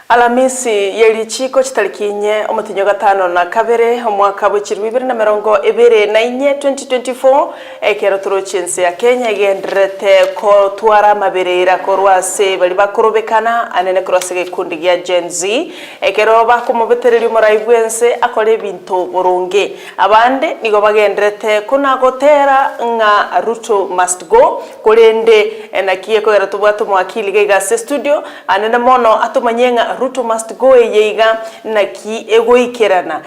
Alamisi yelichiko chitalikinye omutinyo gatano na kabere omwaka bw'ekirumi 2024 2024 ekero turochense ya Kenya gendrete ko twara maberera korwase bali bakorobekana anene kurase gekundi gya Gen Z ekero bakomubetereri muraibwense akore ebintu burunge abande nigo bagendrete kuna gotera nga Ruto must go kolende enakie ko era tubwatu mwakili gase studio anene mono atumanyenga Ruto must go yeiga naki egoikerana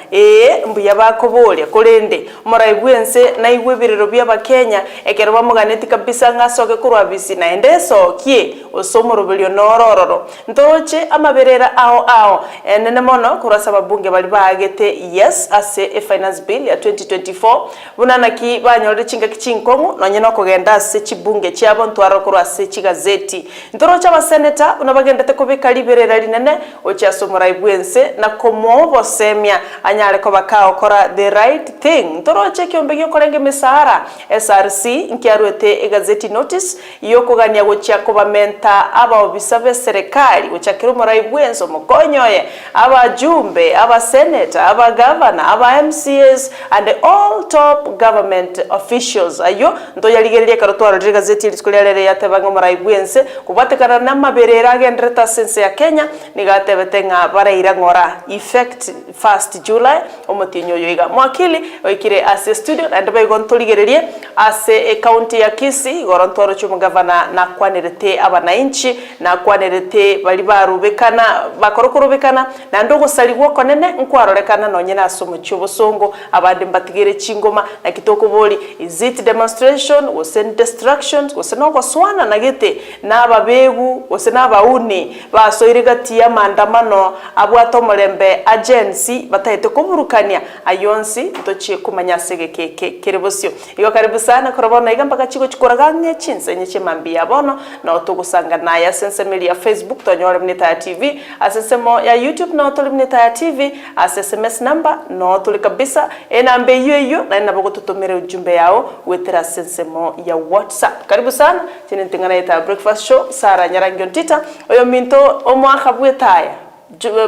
mbuya bakobolia kolende muraibwense na igwebirero bya bakenya ekero bamuganeti kabisa ngasoke kurwabisi na endeso kie osomorobelio norororo ntoche amaberera ao enene mono kurasa babunge bali bagete yes ase a finance bill ya 2024 bunanaki banyore chinga kichinkongu nonye no kugenda ase chibunge cyabo ntwaro kurase chigazeti ntorocha abaseneta unabagendete kubika liberera linene ochiasomora ibwense na komobo semia anyale ko bakao kora the right thing ntoroche kyombe gyokorenge misara SRC nkiarwete egazeti notice yokugania gochia kubamenta aba obisabe serikali gochakiro mora ibwenso mukonyoye abajumbe aba senator aba governor aba MCAs and all top government officials ayo ndo yaligereria karotwaro egazeti litukolere yatebanga mora ibwense kubatekana na maberera agendreta sense ya Kenya nigatebete nga baraira ngora effect 1st July omutinyo yoiga mwakili oikire ase studio and by gontoligererie ase county ya Kisii gorontoro cy'umugavana na kwanerete abanainchi na kwanerete bali barubekana bakorokorobekana na ndogo saligwo konene nkwarorekana nonye nasomo cy'ubusongo abandi mbatigere chingoma na kitoko boli is it demonstration was in destruction was no swana nagete n'ababegu was n'abauni basoiregati ya mandamano abwato mulembe agency batahite kuburukania ayonsi ntochie kumanya segeke kerebosyo iyo karibu sana korobona igamba kigo chikoragange chinse nyeche mambi yabono na otugusanga na ya sensemeli ya Facebook tonyore mneta ya TV asesemo ya YouTube na otuli mneta ya TV SMS number no otuli kabisa enambe iyo na naboko tutomere ujumbe yao wetera sensemo ya WhatsApp karibu sana chini tingana Etayabreakfast show Sara Nyarangi Ontita oyo minto omwaka bwetaya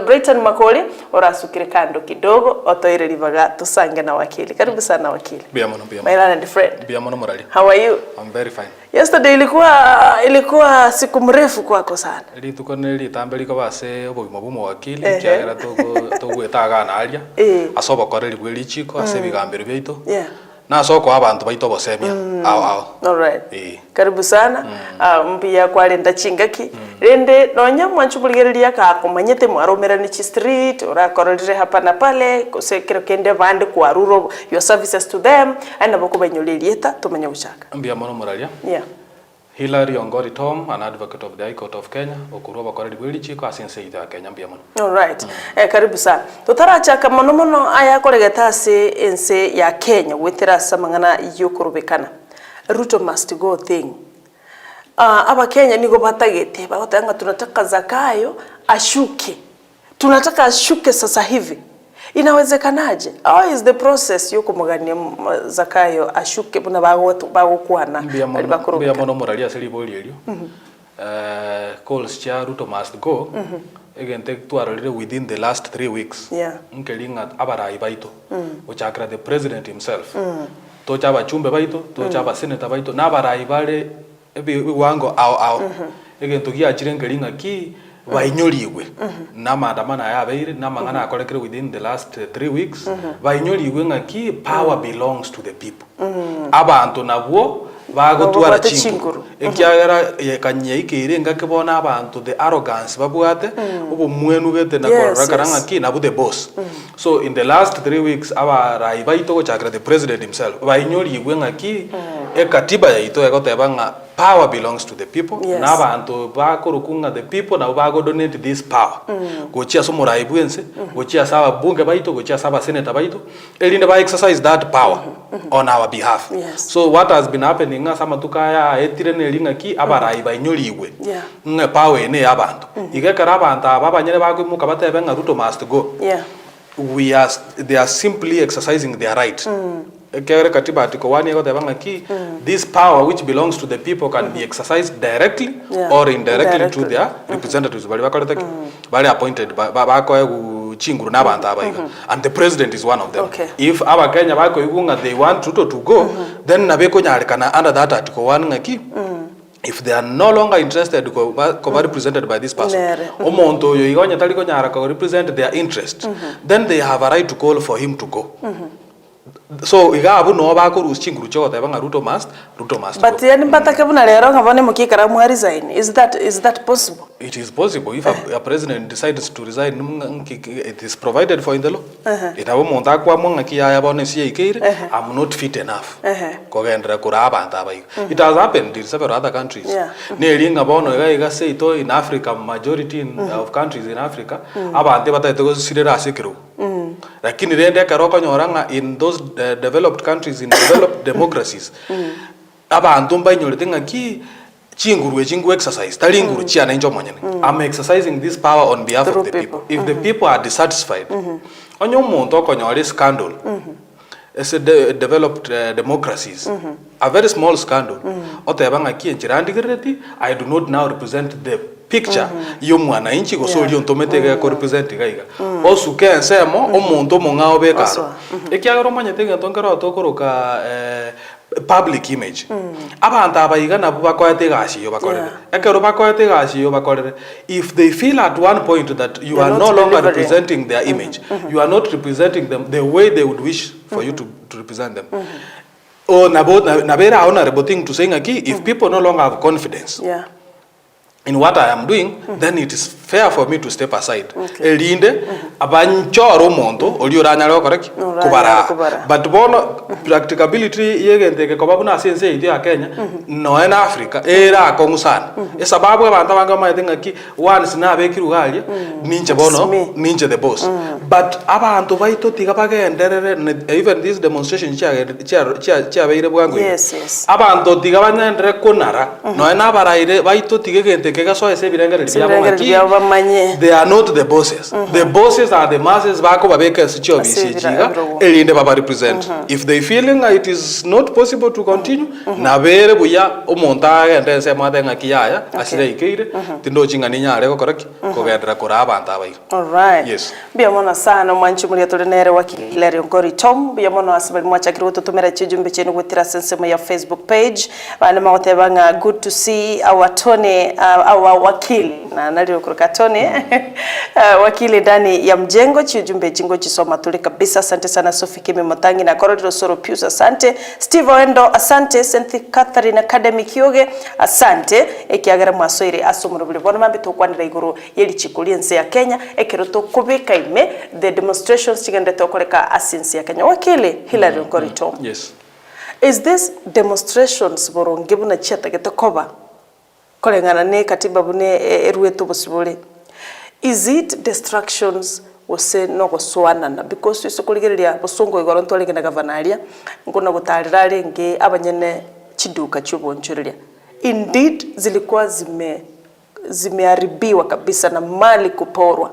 Brighton Makoli orasukire kando kidogo otoire livaga tusange na wakili karibu sana wakili biamono my and friend biamono morali how are you I'm very fine yesterday ilikuwa siku mrefu kwako sana tukoneli tambeliko base obugimo bumo wakili cyagera togwetaga na aria asoba koreli bwelichiko ase bigambiro byaito na soko abantu baito bosemia all right karibu sana mbia kwalenda chingaki rende nonya mwanchubuligereria ka kumanyete mwaromera ni chi street urakororire hapa na pale kusekero kende bande kwa rural your services to them and abako banyolelieta tumenya gushaka mbia mono moralia Hilary Ongori Tom, an advocate of the High Court of Kenya, okuroba koreli bwelichiko asense ita Kenya mbia mono. All right. Karibu sana. Tutaracha mono aya koregeta ase ense ya Kenya wetera samangana yokorobekana. Ruto must go thing. Aba Kenya nigo batagete bagotanga tunataka Zakayo ashuke. Tunataka ashuke sasa hivi. Inawezekanaje? How is the process yokumugania Zakayo ashuke buna bagokwana mbia mono moralia seliboli elio calls cha Ruto must go again take to within the last 3 weeks nkelinga abarai baito ochakra the president himself to chaba chumbe baito to chaba senator baito na abarai bale wango ao again to gia chirengelinga ki bainyoliwe na maandamano yabeire na mangana akorekere within the last 3 weeks bainyoliwe ngaki power belongs to the people abantu nabo bagotwara chinguru ekyagera yakanye ikire ngake bona abantu the arrogance babwate ubo mwenu gete na korrakaranga ki nabo the boss so in the last 3 weeks abarai baito go chakra the president himself bainyoliwe ngaki ekatiba yaito egotebanga power belongs to the people na abantu bakorukunga the people na bago donate this power gochia somora ibwense gochia saba bunge baito gochia saba senator baito elinde ba exercise that power on our behalf so what has been happening nga sama tukaya etire nelinga ki abarai bainyoliwe nge power ene abantu igekara abantu abanyere bakimuka batebenga Ruto must go they are simply exercising their right kere katiba article 1 yako tebanga ki this power which belongs to the people can be exercised directly or indirectly through their representatives bali bakorete bali appointed bako chinguru na bantu abaiga and the president is one of them. If aba Kenya bako igunga they want Ruto to go then nabeko nyarikana under that article 1 ngaki if they are no longer interested to be represented by this person omonto yo igonya taliko nyara ko represent their interest then they have a right to call for him to go. So igabu no ba ko ruchinguru chote banga Ruto must but yani batake buna lero ngabone mukikara mu resign. Is that possible? It is possible if a president decides to resign. It is provided for in the law. Itawo monta kwa monga ki ya bone si ikire I'm not fit enough ko gendra kuraba ntabai. It has happened in several other countries. Ne linga bono ga say to in Africa, majority of countries in Africa abante batete ko sirera asikiru lakini rende karoko nyoranga in those developed countries, in developed democracies abantu mbanyorete ngaki chinguru chingu exercise talinguru chiana injo monyene. I'm exercising this power on behalf of the people. If the people are dissatisfied onyo muntu okonyore scandal as a developed democracies a very small scandal otebanga ki enchirandigireti I do not now represent the picture yo mwana inchi go soli ontometega ko represent gaiga osuke ensemo omuntu mongao bekaro ekiagero manyetega tonkero tokoroka public image abantu abayiga nabo bakoyete gashi yo bakorere ekero bakoyete gashi yo bakorere if they feel at one point that you are no longer representing their image you are not representing them the way they would wish for you to represent them or nabera honorable thing to saying again if people no longer have confidence in what I am doing, then it is fair for me to step aside. Elinde abanchoro monto olioranyalo correct kubara. But bono practicability yegenteke kobabuna sense ide ya Kenya no en Africa era kongusana. Esababu abantu bangama yethinga ki once na bekirugalia ninche bono ninche the boss. But abantu baito tiga bagenderere even this demonstration chia beire bwangu. Yes. Abantu tiga banyendere konara no en abaraire baito tiga they are not the bosses. The bosses are the masses bako babeka sicho bisijiga elinde baba represent. If they feeling it is not possible to continue na bere buya omonta ende se madenga kiyaya asire ikeire tindo chinga ninyare ko correct ko gendra ko rabanta bai. All right. Yes. Bia mona sana mwanchi muri atorenere wakilere ngori tom bia mona asibali mwacha kiri tutumera chijumbe chenu gutira sensemo ya Facebook page bana mawotebanga good to see our Tony our wakili na nalio kurukatone wakili ndani ya mjengo chijumbe jingo chisoma tuli kabisa. Asante sana Sophie Kimi Motangi na Corridor Soro Pius, asante Steve Oendo, asante St. Catherine Academy Kyoge, asante ekiagara mwasoire asomoro buli bona mambe tokwanira iguru yeli chikuliense ya Kenya ekeroto kubika ime the demonstrations chigende tokoleka asinsi ya Kenya. Wakili Hilary Ngorito. Yes. Is this demonstrations borongebu na chiata getokoba kolengana ne katiba bune erueto bosibole? Is it distractions wose no goswanana because yisukuligereria bosongo igoro ntolege na gavanaria ngona gutarira renge abanyene chiduka cyubonchoreria indeed zilikuwa zimeharibiwa kabisa na mali kuporwa.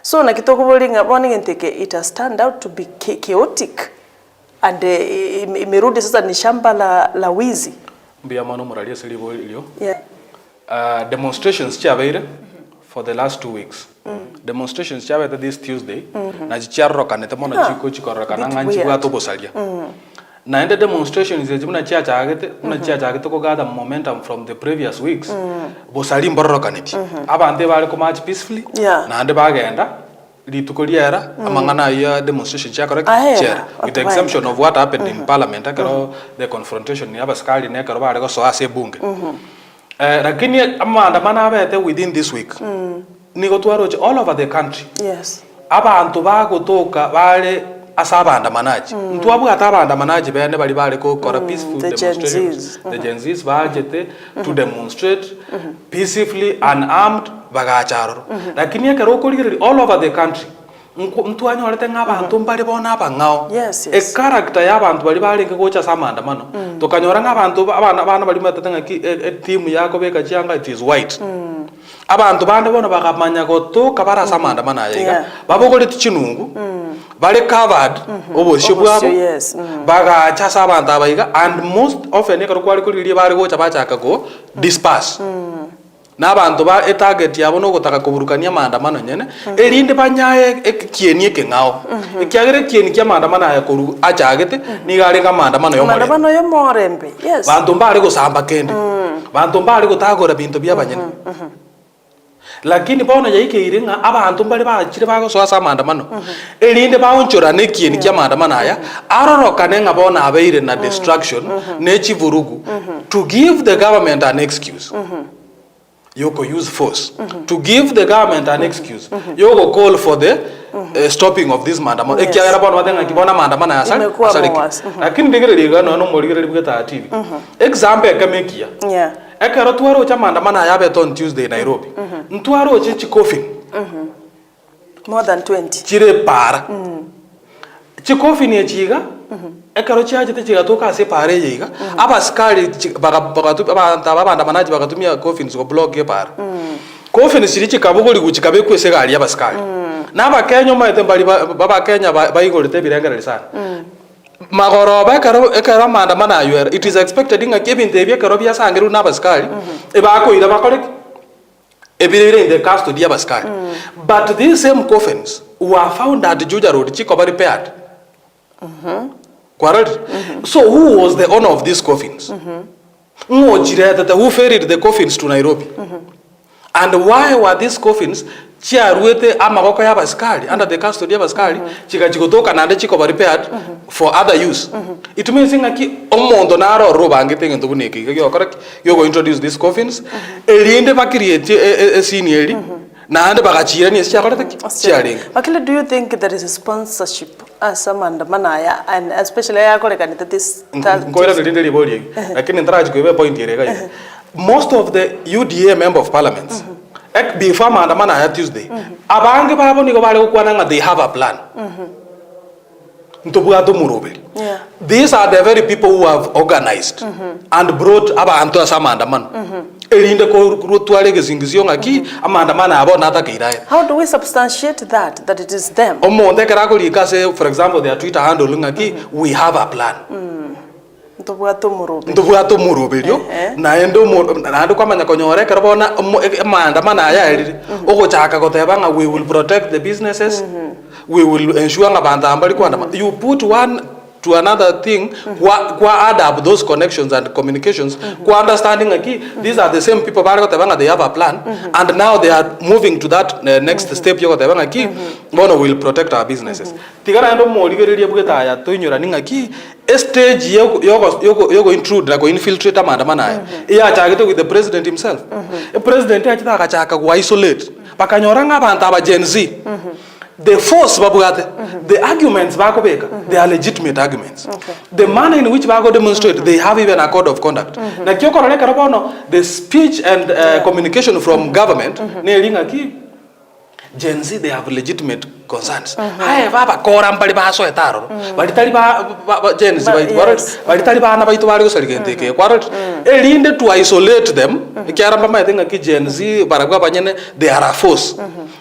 So na kitoko bolinga boninge nteke it has turned out to be chaotic and imerudi sasa ni shamba la wizi. Mbia mano moralia silibo ilio. Demonstrations chabeire for the last 2 weeks. Demonstrations chabeire this Tuesday na chiarro kanete mona chiko rakana nganchi kwa to bosalia. Na ende demonstrations yezimuna chiacha agete ko gather momentum from the previous weeks. Bosali mborro kaneti. Abande bale ko march peacefully na ande bagenda litukoliera amangana ya demonstration cha correct chair with the exemption of what happened in parliament akero the confrontation ya baskali ne karo bale ko so ase bunge. Lakini amandamano abete within this week niko twaroche all over the country. Yes. Abantu bagotoka bale asabandamanaji ntwabu atabandamanaji bene bali bale ko kora peaceful demonstrations. The Gen Zs bajete to demonstrate peacefully unarmed bagacharo. Lakini akero koligeri all over the country mtu anyorete ng'abantu mbali bona abangao a character y'abantu bali bali ngocha samandamano tokanyora ng'abantu abana bali matatanga team yako beka cyanga it is white abantu bande bona bakamanya go to kabara samandamano ayiga babogole tichinungu bari covered obosho bwabo baga chasa abantu abayiga and most often ekaro kwari kuri bari gocha bachaka go disperse n'abantu ba target yabo no gutaka kuburukania maandamano nyene erinde banyaye kienie kengao ikyagere kieni kya maandamano ya koru achagete ni gari ga maandamano yo morembe yes bantu mbari gusamba kende bantu mbari gutagora bintu byabanyene lakini baona yaike iringa abantu mbari bachire bagosoasa maandamano erinde baonchora ne kieni kya maandamano aya arorokane ngabona abeire na destruction ne chivurugu to give the government an excuse Yoko use force to give the government an excuse. Yoko call for the stopping of this maandamano. Ekiagera bano batenga kibona maandamano ya asali. Lakini digere liga no morigere libeta TV. Example kamekia. Yeah. Ekaro twaro cha maandamano ya beto on Tuesday Nairobi. Ntwaro che chikofin. More than 20. Chire para. Chikofin ye chiga. Ekaro chaje te chiga toka se pare yiga abaskari abandamanaji bagatumia coffins go block ye para coffins siri chikabuguri guchikabe kwese gali abaskari naba Kenya maite bali baba Kenya bayigorete birengere sana magoroba ekaro mandamana ayo it is expected inga kebinte bye karo bya sangiru nabaskari ebako ira bakore ebirere in the custody abaskari but these same coffins were found at Juja Road chikoba repaired. So who was the owner of these coffins? Who ferried the coffins to Nairobi? And why were these coffins under the custody of Askari repaired for other use? It means you're going to introduce these coffins. Makile, do you think there is a sponsorship as a manaya and especially this most of the UDA member of parliaments before Mandamana Tuesday they have a plan. Yeah. These are the very people who have organized and brought Abanto Samandaman. How do we substantiate that it is them? For example, their Twitter handle, we have a plan. We will protect the businesses. We will ensure you put one to another thing, add up those connections and communications, understanding these are the same people, they have a plan, and now they are moving to that next step, will protect our businesses. Stage you intrude infiltrate with the president himself. The president isolate Gen Z. The force the arguments they are legitimate arguments. Okay. The manner in which demonstrate, they have even a code of conduct. The speech and communication from government, Gen Z, they have legitimate concerns. I have a quorum, but Gen Z, to isolate them. Gen Z, they are a force.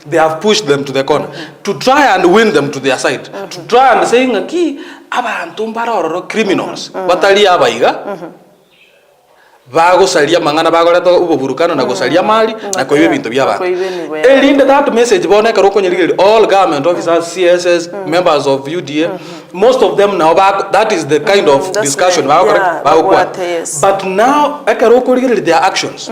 They have pushed them to the corner to try and win them to their side. To try and saying criminals. Salia mangana uburukano na gosalia mali na bintu byaba. That message all government officers, CSS, members of UDA, most of them now that is the kind of discussion but now their actions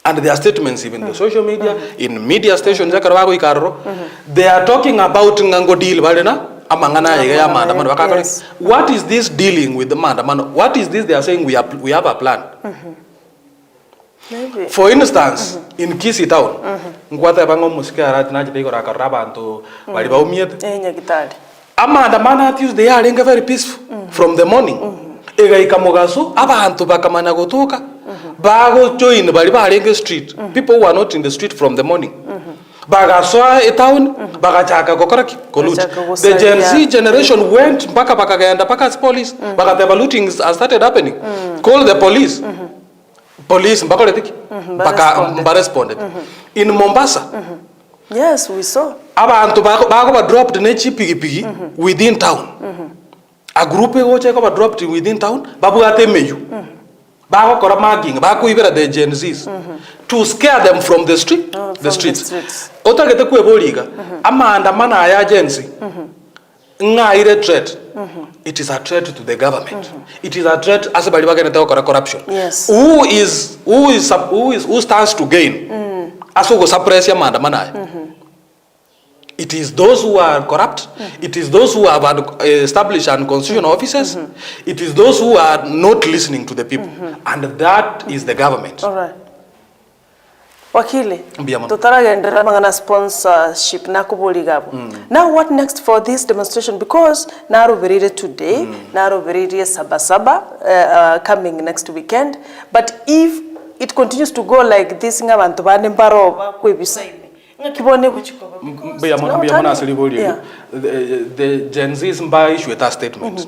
and their statements even the social media in media stations they are talking about ngango deal yes. What is this dealing with the mandamano? What is this they are saying we have a plan? Maybe. For instance, in Kisii town, mandamano Tuesday are very peaceful from the morning. Join street. People who are not in the street from the morning. Bagaswa a town, Bagachaka the Gen Z generation went Baka police, Bagateva looting started happening. Call the police. Police Baka responded. In Mombasa, Yes, we saw. Abantu ba dropped ne chipigi within town. A group go check over dropped within town. Babu ate meyu. Ba ko ramaging, ba ko ibera the Gen Zs to scare them from the street, the streets. Otagete ku eboliga. Amandamana ya agency. Nga threat. It is a threat to the government. It is a threat as bali bagene to corruption. Yes. Who stands to gain? Aso go suppress ya mandamana. It is those who are corrupt. It is those who have established unconstitutional offices. It is those who are not listening to the people. And that is the government. All right. Wakili, tutaragendera mangana sponsorship na kubuligabo. Now what next for this demonstration? Because naro verire today, naro verire sabasaba coming next weekend. But if it continues to go like this, ngabantu banembaro kwebisaime. Ngakibone buchiko. The Gen Zs mba issue a statement.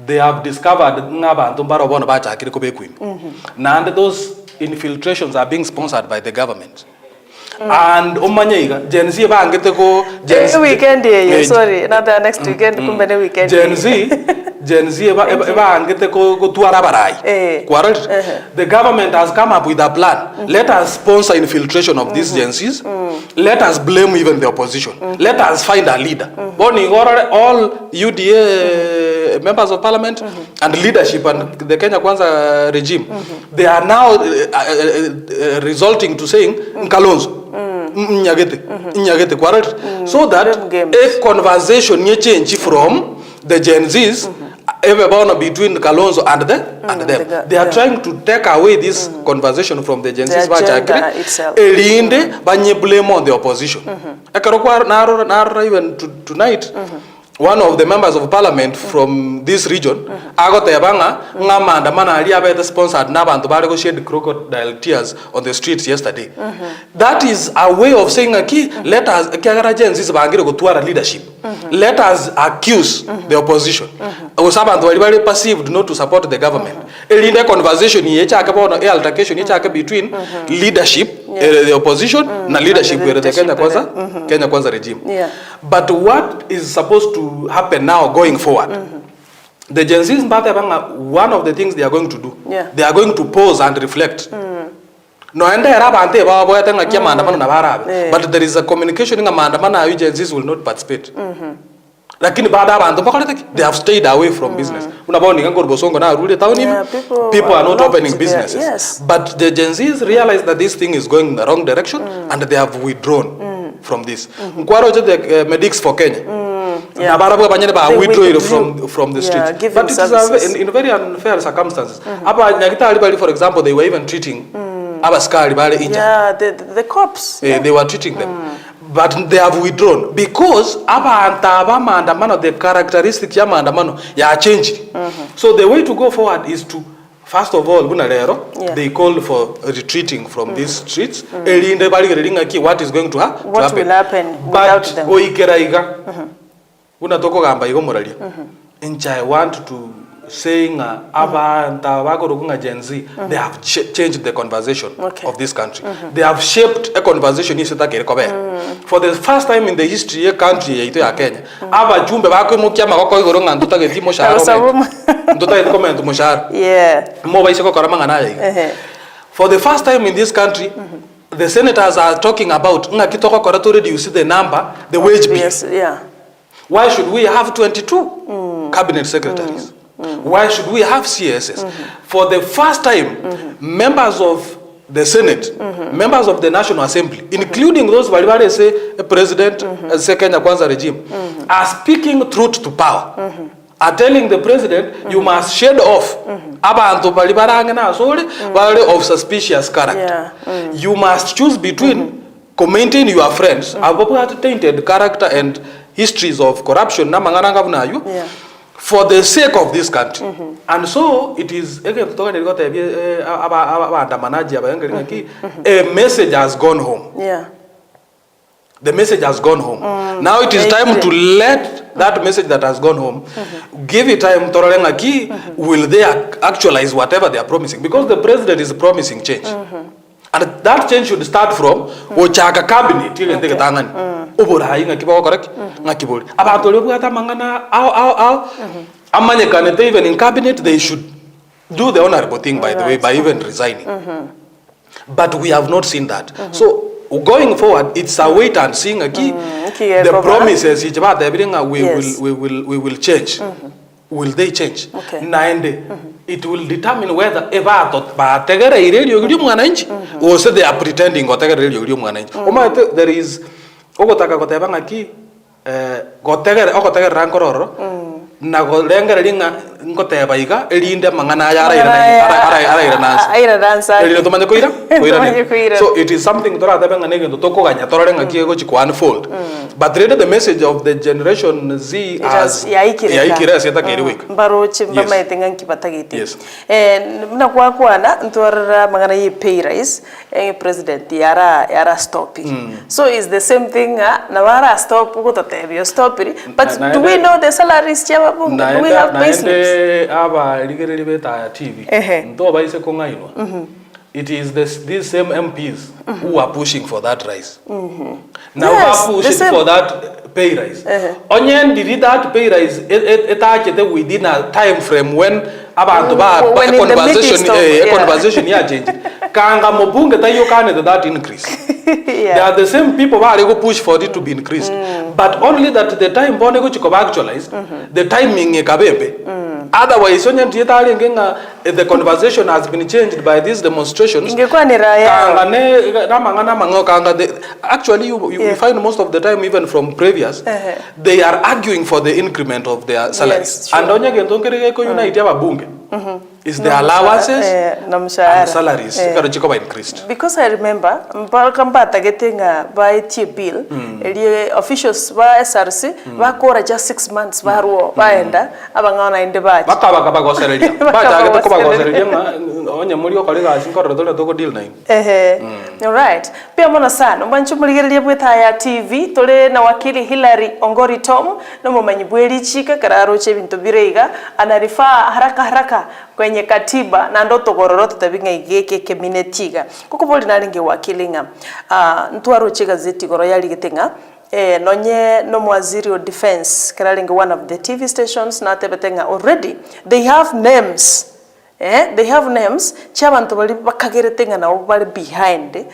They have discovered ngabantu mbaro bona bacha akiri kobekwim. And those infiltrations are being sponsored by the government. And omanyega Gen Z ba angete ko weekend here, sorry, not the next weekend kumbene weekend. Gen Z ba angete ko tuara barai. The government has come up with a plan. Let us sponsor infiltration of these Gen Zs. Let us blame even the opposition. Let us find a leader. All UDA members of parliament and leadership and the Kenya Kwanza regime, they are now resulting to saying Kalonzo. So that a conversation may change from the Gen Zs between Kalonzo and them. They are trying to take away this conversation from the Gen Zs itself. Blame on the opposition. Even tonight, one of the members of parliament from this region, sponsored shed crocodile tears on the streets yesterday. That is a way of saying, let us leadership. Let us accuse the opposition. Perceived not to support the government. In the conversation, altercation between leadership, the opposition, and leadership with the Kenya Kwanza regime. But what is supposed to happen now going forward? The Gen Zs, one of the things they are going to do, they are going to pause and reflect. But there is a communication in Amandamana, Gen Zs will not participate. They have stayed away from business. People are not opening businesses. Yes. But the Gen Zs realize that this thing is going in the wrong direction and they have withdrawn from this. The medics for Kenya. Withdraw from the streets. But it is in very unfair circumstances. For example, they were even treating the cops. They were treating them. But they have withdrawn because the characteristics are changing. So the way to go forward is to, first of all, they call for retreating from these streets. What is going to happen? What will happen without them? I want to saying Gen Z, they have changed the conversation of this country. They have shaped a conversation. For the first time in the history of the country, Kenya, for the first time in this country, the senators are talking about reduce the number, the wage bill. Why should we have 22 cabinet secretaries? Why should we have CSS? For the first time, members of the Senate, members of the National Assembly, including those who say President, Kenya Kwanza regime, are speaking truth to power. Are telling the president, you must shed off of suspicious character. You must choose between commenting your friends, tainted character and histories of corruption, for the sake of this country. And so it is a message has gone home. The message has gone home. Now it is time to let that message that has gone home, give it time. Will they actualize whatever they are promising? Because the president is promising change. And that change should start from ochaka cabinet yegente getangani. Obora inga kibo correct ngakibori. Abantu lebwata mangana amanye kanete even in cabinet they should do the honorable thing by the way by even resigning. But we have not seen that. So going forward, it's a wait and seeing the promises we will change. Will they change? It will determine whether ever or say they are pretending or there is na golenga ringa ngoteba iga elinde mangana ya ara dansa elinde to manje koira so it is something tora tabenga negendo to koganya torenga kiego chiko unfold but really the message of the generation Z as yaikira seta keriwek baro chimba maitenga nkipatagiti mna kwana ntora mangana ye pay rise president yara stopping so is the same thing na wara stop ko totebio stop but do we know the salaries chaba do we have business aba ligereli beta TV ndo baise kongainwa it is these same MPs who are pushing for that rise now are pushing for that pay rise onyen did that pay rise etachete within a time frame when abantu ba conversation ya change kanga mobunge tayo kane that increase they are the same people who are go push for it to be increased but only that the time bone go chiko actualize the timing ekabembe otherwise onye ntiyetali ngenga the conversation has been changed by these demonstrations ingekuwa ni raya kanga ne namangana mango kanga actually you find most of the time even from previous they are arguing for the increment of their salaries and onye gento ngerege ko unite ababunge is the allowances and salaries karochiko increased because I remember mpaka getinga by T bill eli officials ba SRC ba kora just 6 months ba ruo baenda abangana inde baje bakaba bagoserelia baje ko bagoserelia onye muri okolega sinkoro dole to deal nine all right pia mona sana mbanchu muligerelia bweta ya TV tole na wakili Hilary Ongori Tom no mumanyi bweli chika kararo che bintu bireiga anarifa haraka kwenye katiba na ndoto gororo tutabinga igeke keminetiga kuko boli nalinge wakilinga ntwaro che gazeti goro yali getenga nonye no mwaziri of defense karalinga one of the TV stations na tebetenga already they have names they have names chabantu bali bakageretenga na bali behind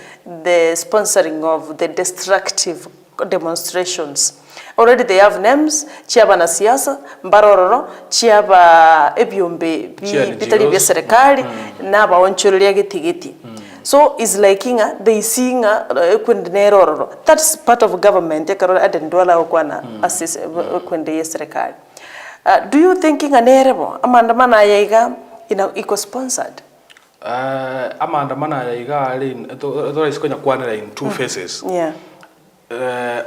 the sponsoring of the destructive demonstrations. Already they have names, chiaba na siasa, mbarororo, chiaba ebyombe bitali bya serikali na baoncholelia gitigiti. So is like they seeing kwenderororo. That's part of government ekaro adendwala okwana assist kwende serikali. Do you think nerebo amandamana yaiga iko sponsored? Amandamana yaiga ali to iskonya kwanira in two phases.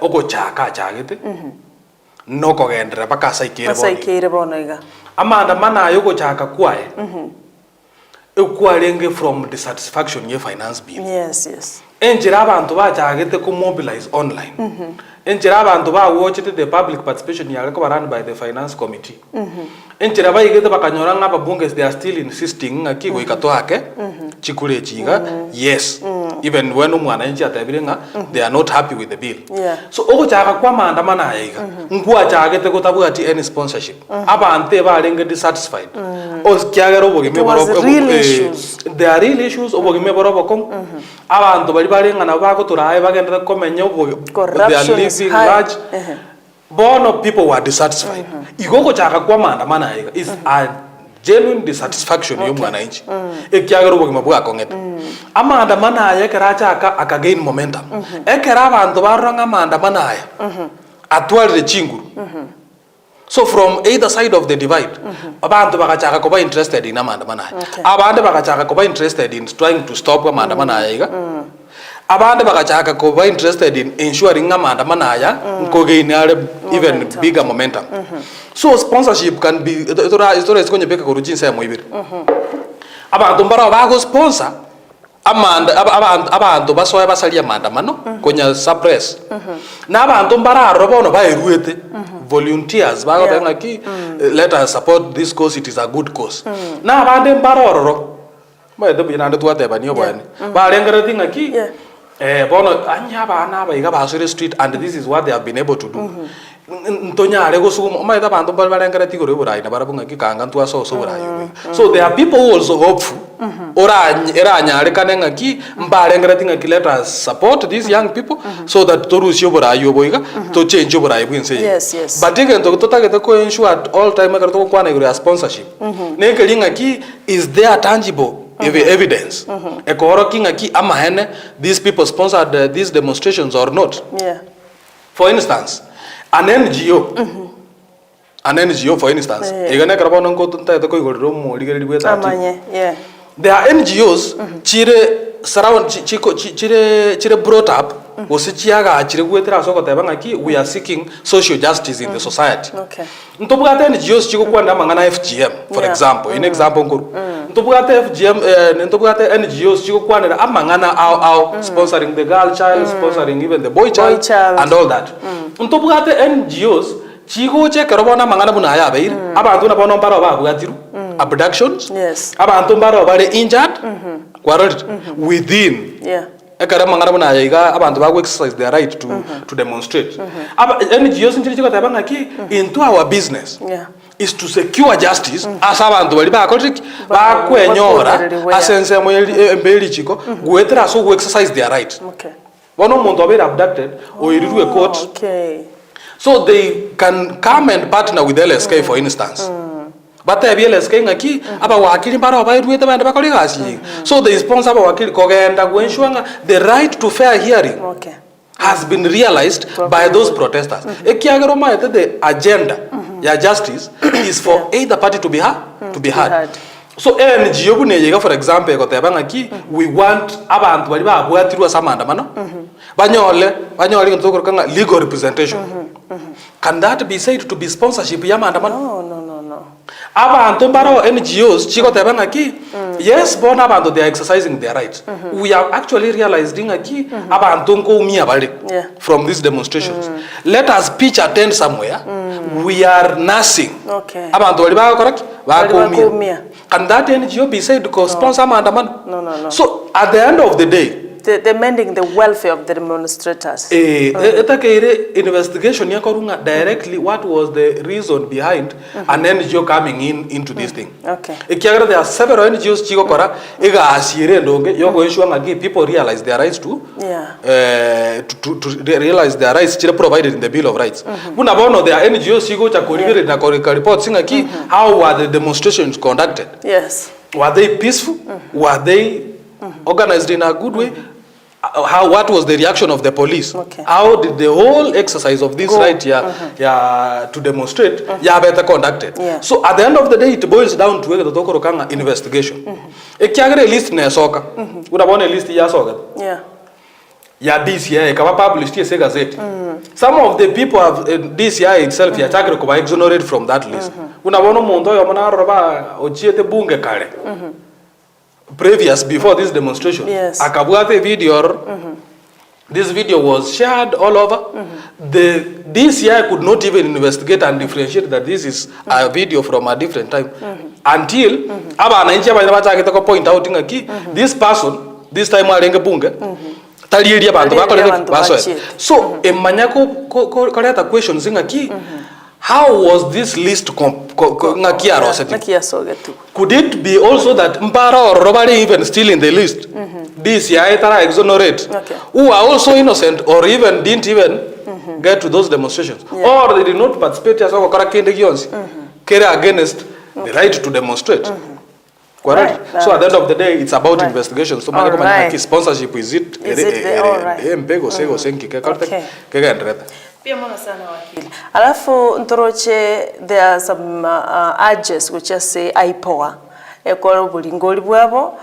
Oko chaka chagete noko gendera bakasaikire bonaiga amanda mana yoko chaka kwae ekwalenge from dissatisfaction ye finance bill yes enjira abantu ba chagete ko mobilize online enjira abantu ba watch the public participation ya ko run by the finance committee enjira ba igete bakanyora ngaba bunges they are still insisting ngaki go ikatoake chikure chiga yes even when umwana nje atabirenga they are not happy with the bill so ogo chaka kwa maandamana ayiga ngwa chagete ko tabuati any sponsorship abante balenge dissatisfied oskiagero bogime boroko there are real issues obogime boroko kom abantu bali barenga na bako turaye bagenda komenya they are living large born of people were dissatisfied igogo chaka kwa maandamana ayiga is a genuine dissatisfaction y'umwana inchi ekyagero bogima bwako ngete amandamana aya keracha akagain momentum ekera abantu baranga amandamana aya atwalire chinguru so from either side of the divide abantu bakachaka kuba interested in amandamana aya abande bakachaka kuba interested in trying to stop amandamana aya iga abande bakachaka kuba interested in ensuring amandamana aya ngogain even bigger momentum so sponsorship can be is going to be korujinsa moibiri abantu mbara bago sponsor abantu basoya basalia maandamano konya suppress na abantu mbara robono baeruete volunteers bago bengaki let us support this cause, it is a good cause na abande mbara ororo ma the bina ndu ate bani obani ba lengera tinga ki bono anya bana ba iga ba street and this is what they have been able to do ntonya ale go suma ma ida bantu ba lengera ti go re burai na barabunga ki kanga ntu aso so burai so there are people who also hopeful era nyare kanenga ki mbalengera tinga ki let us support these young people so that to rusio burai yo boiga to change burai bwinse yes but again to target ko ensure at all time ka to kwa na your sponsorship ne kelinga ki is there tangible evidence ekoro kinga ki amahene these people sponsored these demonstrations or not. For instance an NGO for instance igane karabona ko tunta to ko igorro mo ligeri bweta amanye there are NGOs chire surround chire brought up osichiaga chire gwetera soko tebanga ki we are seeking social justice in the society. Ntobugate NGOs chiko kwa ndama ngana FGM for example in example nguru ntobugate FGM ntobugate NGOs chiko kwa ndama amangana au sponsoring the girl child sponsoring even the boy child and all that ntobugate NGOs chiko che karabona mangana buna ya beir abantu na bono mbaro ba bugatiru abductions abantu mbaro bale injured quarreled within ekara mangana buna ya iga abantu ba exercise their right to demonstrate NGOs nchiri chiko tabanga ki into our business is to secure justice as abantu bali ba kotriki ba kwenyora asense mo embeli chiko gwetera so exercise their right bono muntu abere abducted or iriru court so they can come and partner with LSK for instance but the LSK ngaki aba wakili mbaro ba iruete bande bakoli gasi so they sponsor aba wakili kogenda gwenshuanga the right to fair hearing has been realized by those protesters ekiagero maete the agenda ya justice is for either party to be heard. So NGO buneyega for example ekotebanga ki we want abantu bali babwatirwa samandamano banyole ngotokanga legal representation. Can that be said to be sponsorship ya mandamano? No. Abantu mbaro NGOs chiko tebanga ki yes bona abantu they are exercising their rights. We have actually realized ki abantu nko umia bali from these demonstrations. Let us pitch a tent somewhere. We are nursing. Abantu bali ba correct ba kumia. Can that NGO be said to sponsor mandamano? No. So at the end of the day demanding the welfare of the demonstrators. Etakere investigation yakorunga directly what was the reason behind an NGO coming into this thing. Ekiagara there are several NGOs chiko kora ega asire ndonge yoko ensure give people realize their rights to realize their rights chire provided in the Bill of Rights. Buna bono there are NGOs chiko cha korigere na korika report singa ki how were the demonstrations conducted? Were they peaceful? Were they organized in a good way? What was the reaction of the police? How did the whole exercise of this right to demonstrate better conducted? So at the end of the day it boils down to the tokorokanga investigation. Ekiagere list na soka. Unabona list ya soka. Ya DCI kama published ye gazette. Some of the people have DCI itself ya chakre ko exonerate from that list. Unabona muntu yo mona roba ochiete bunge kale. Previous before this demonstration akabwate video this video was shared all over the DCI could not even investigate and differentiate that this is a video from a different time until aba ananchi abachaka to point out ngaki this person this time alenge bunge taliria bantu bakolele so emanyako koleta questions ngaki how was this list could it be also that Mbara or Robert even still in the list? DCI tara exonerate who are also innocent or even didn't even get to those demonstrations or they did not participate as carry against the right to demonstrate. Correct. So at the end of the day, it's about investigation. So sponsorship is it? Alafu ntoroche there are some urges which just say aipoa ekoro bulingoli bwabo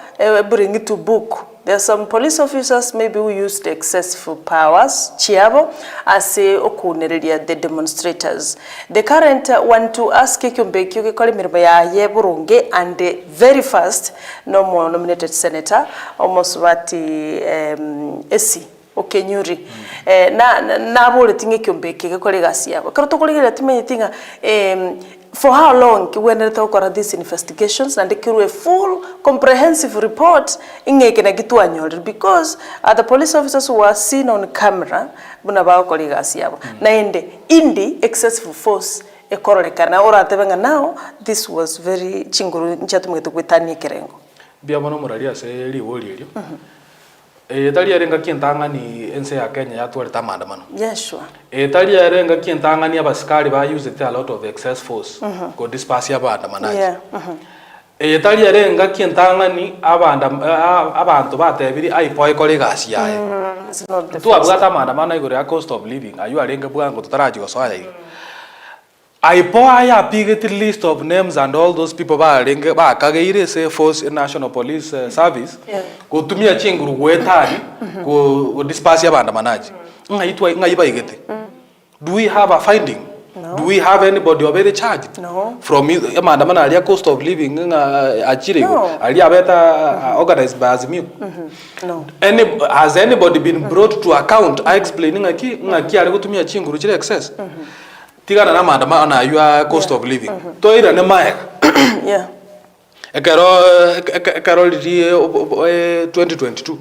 bring it to book. There are some police officers maybe who used excessive powers chiabo as okunereria the demonstrators. The current want to ask Kikyumbekyo kekole mirimo ya yeburunge and very fast no more nominated senator almost what esi okenyuri na bole tinge Kikyumbekyo kekole gasi yabo karoto kolegera timenye tinga For how long when they talk about these investigations and they a full comprehensive report because the police officers who were seen on camera na indi excessive force ekororekana ora tebenga now this was very chinguru nchatumwe tukwitani kerengo bia mono muraria se riwoli elio etali arenga kientanga ni ense ya Kenya ya twaleta maandamano. Yes, sure. Etali arenga kientanga ni abasikari ba use a lot of excess force go disperse abandamanaji. Yeah. Etali arenga kientanga ni abantu batebiri aipo ikore gasi yayo. Tu abwata maandamano igore ya cost of living ayu arenga bwango tutaraji gosoya yi. Aipo aya pigeti list of names and all those people ba kageire say force national police service kutumia chinguru gwetani ku disperse abandamanaji ngaitwa ngaiba igete. Do we have a finding? No. Do we have anybody already charged? No. From abandamana alia cost of living achire alia beta organized by Azimio? No. Has anybody been brought to account explaining ngaki ali kutumia chinguru chire excess? Tigana na maandamano na your cost of living. To ira ne maeka. Yeah. Ekaro liri 2022.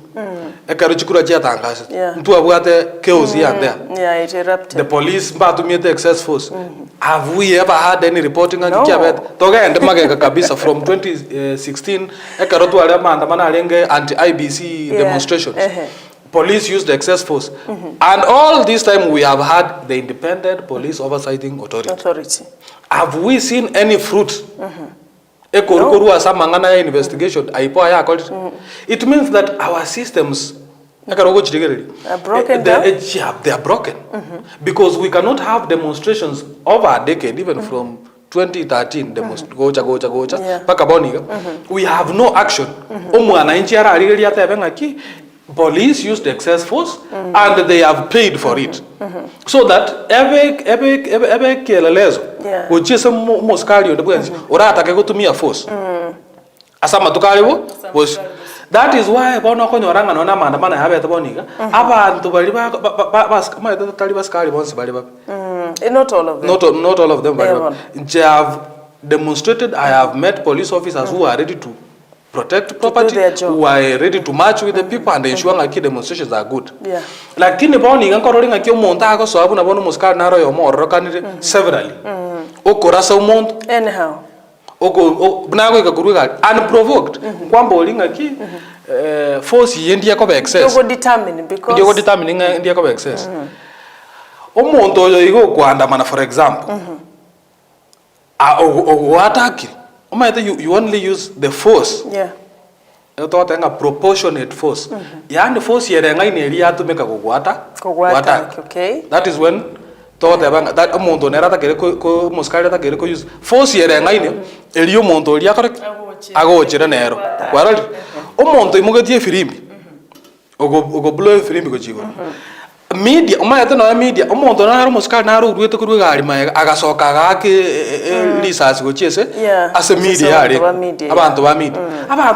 Ekaro chikura chia tangaza. Mtu abwate chaos here and there. Yeah, it erupted. The police mbatumie excess force. Have we ever had any reporting on Kiabet? Toga ende mageka kabisa from 2016 ekaro tu ale maandamano alenge anti-IBC demonstrations. Police used excess force. And all this time we have had the Independent Police Oversighting Authority. Have we seen any fruit? Investigation. It means that our systems are broken down. They are broken. Because we cannot have demonstrations over a decade, even from 2013, we have no action. Police used excess force and they have paid for it. So that every kielelezo which is moskali ora atake kutumia force. Asama tukalibo was that is why bono konyoranga nona maandamano yabe taboniga abantu bali ba talibaskali bonse bali ba. Not all of them. Not all of them bali. They have demonstrated. I have met police officers who are ready to protect property, who are ready to march with the people and ensure that demonstrations are good. Yeah. Lakini boni ngankoro ringa kyo monta ko so abuna bono muskar naro yo moro kanire severally. Okorasa umuntu anyhow. Oko bnago ikakuruga unprovoked. Kwamba olinga ki force yendia ko excess. You go determine because you go determine ndia ko excess. Omuntu oyo igo kwandamana for example. Attack. You only use the force. Yeah. A proportionate force. Yani force yerenga ineria to make a attack. Okay. That is when that umuntu nerata kere ko muskari ta kere ko use force yerenga ine eliyo umuntu lia kare agochira nero. Warali umuntu imugetie firimbi. Ogo blow firimbi ko chigo. Media umayete no media umuntu na muskari na ru rwete kuru gari ma agasoka gake research go chese as a media abantu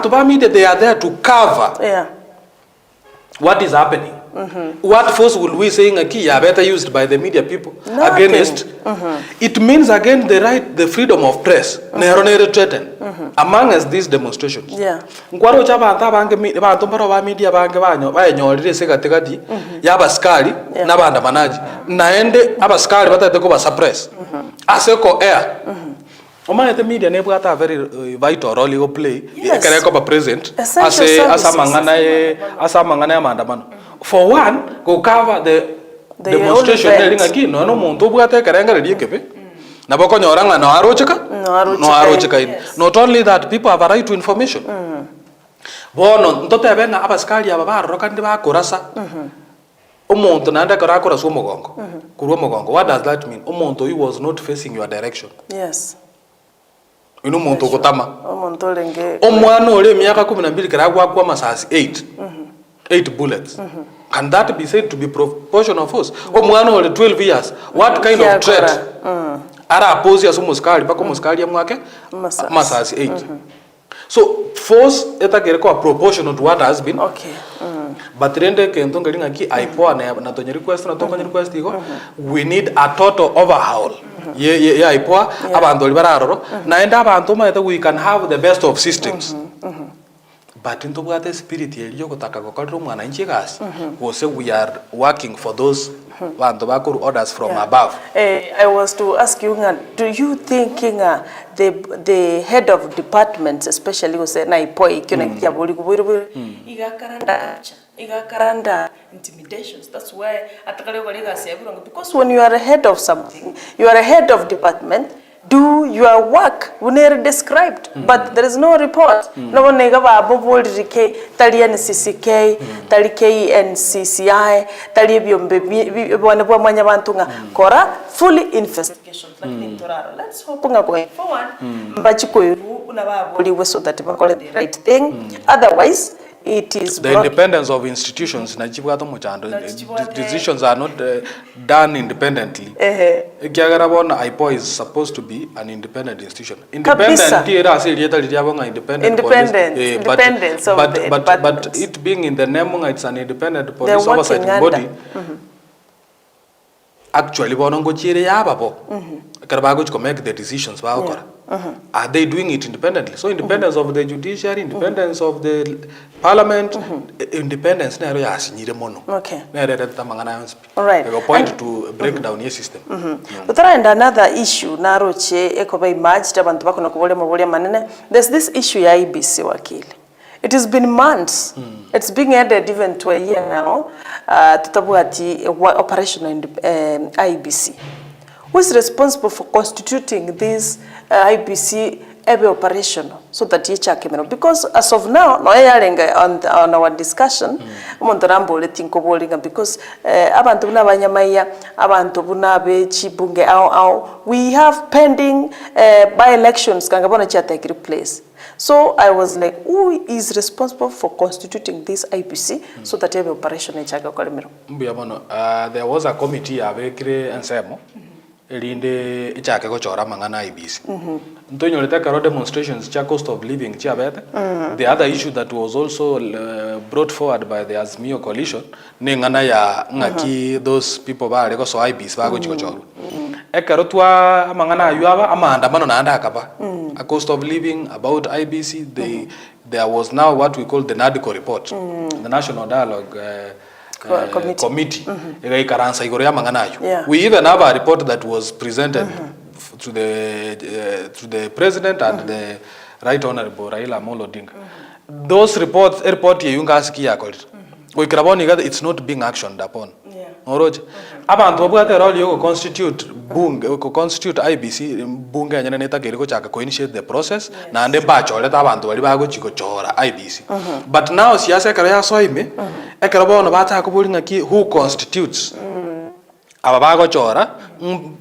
ba media they are there to cover what is happening. What force will we saying are better used by the media people against? It means again the freedom of press threatened among us these demonstrations. Ngwaro cha banta bange bantu mbaro ba media bange banyorire segategati yabaskari nabanda manaji naende abaskari batate ko ba suppress aseko air. The media nebwata a very vital role you play kereko ba present as mangana maandamano. For one, go cover the demonstration again. No muntu bwate karenga rediekebe. Naboko nyoranga no arocheka. Not only that, people have a right to information. Bono ntote benga abaskali ababaro kandi bakorasa. Umuntu nanda karakora somogongo. Kuruo mogongo. What does that mean? Umuntu he was not facing your direction. Yes. Inu muntu kutama. Umuntu lenge. Omwana ole myaka 12 karagwa kwa masasi 8 bullets. Can that be said to be proportional force? Omwana ole 12 years. What kind of threat? Ara opposed as muskali bako muskali ya mwake masasi 8. So force etagereko proportional to what has been. Okay. But rende kento ngalinga ki aipoa na tonye request na tonye request iko we need a total overhaul ye aipoa abantu libararoro na enda abantu maete we can have the best of systems but into bwate spirit yelyo kutaka gokorera umwana inchi gasi wose we are working for those bantu bakuru orders from above. I was to ask you, do you think the head of departments, especially who say na ipoi kiona kiabuli kubiru igakaranda intimidations? That's why atakale kwa liga siabiranga, because when you are a head of something, you are a head of department, do your work when described, but there is no report. No one nega ba bobold rike tali NCCK tali KNCCI tali byombe bwana bwa mwanya bantunga kora fully investigation lakini toraro. Let's hope nga going forward mbachikoiru na baboliwe so that bakole the right thing. Otherwise it is the independence of institutions na chibwato muchando. Decisions are not done independently. Kiagara bona IPO is supposed to be an independent institution. Independent era se lieta liabonga independent but it being in the name it's an independent police oversight body. Actually bona ngochire yabapo karabago to make the decisions ba okora. Are they doing it independently? So independence of the judiciary, independence of the parliament, independence na ya sinyire mono. Okay. Na reta tamangana yonspi. All right. They point to break down your system. But and another issue na roche ekoba emerged abantu bakona kubole mabole manene. There's this issue ya IBC wakili. It has been months. It's being added even to a year now. Tutabuati operational IBC. Who is responsible for constituting this IBC every operational so that each came? Because as of now, no on our discussion, because abantu buna banyamaya, abantu buna be chibunge we have pending by-elections kangabona cha take place. So I was like, who is responsible for constituting this IBC so that every operation each came? There was a committee avekre ensemo. Elinde ichake gochora mangana IBC. Ntonyo letaka demonstrations cha cost of living cha bete. The other issue that was also brought forward by the Azimio coalition nengana ya ngaki those people ba lego so IBC ba gochora. Ekarotwa mangana yuaba amaandamano na anda akaba. A cost of living about IBC there was now what we call the NADCO report. The National Dialogue Committee. We even have a report that was presented to the president and the Right Honorable Raila Amolo Odinga. Those reports it's not being actioned upon. Abantu bwate role yo constitute IBC bunge nyane neta geriko chaka ko initiate the process na ande bacho leta abantu bali bago chiko chora IBC. But now siasa kare ya soime ekarabona bata kubulinga ki who constitutes aba bago chora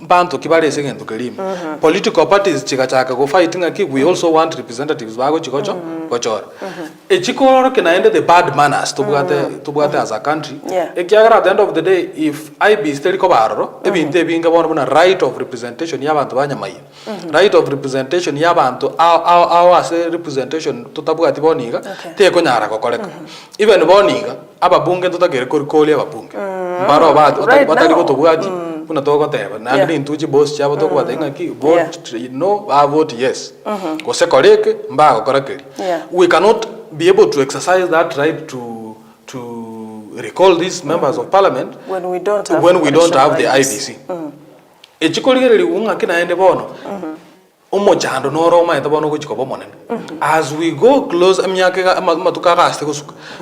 bantu kibale segento kelime political parties chika go fighting ki we also want representatives bago chiko chora echikoro kinaende the bad manners to bwate as a country ekiagara at the end of the day if IB still ko baroro ebinte binga bona right of representation yabantu banyamaye right of representation yabantu our representation tutabwati boniga te ko nyara ko koleka even boniga ababunge tutagere koli ababunge baro batari ko tobwati kuna toko teba na ndi ntuchi boss chabo toko batenga ki vote no I vote yes ko se koreke mba ko korakeli. We cannot be able to exercise that right to recall these members of parliament when we don't have the IBC. Echikolere unga kinaende bono umojando noroma etabono kuchikobo monene. As we go close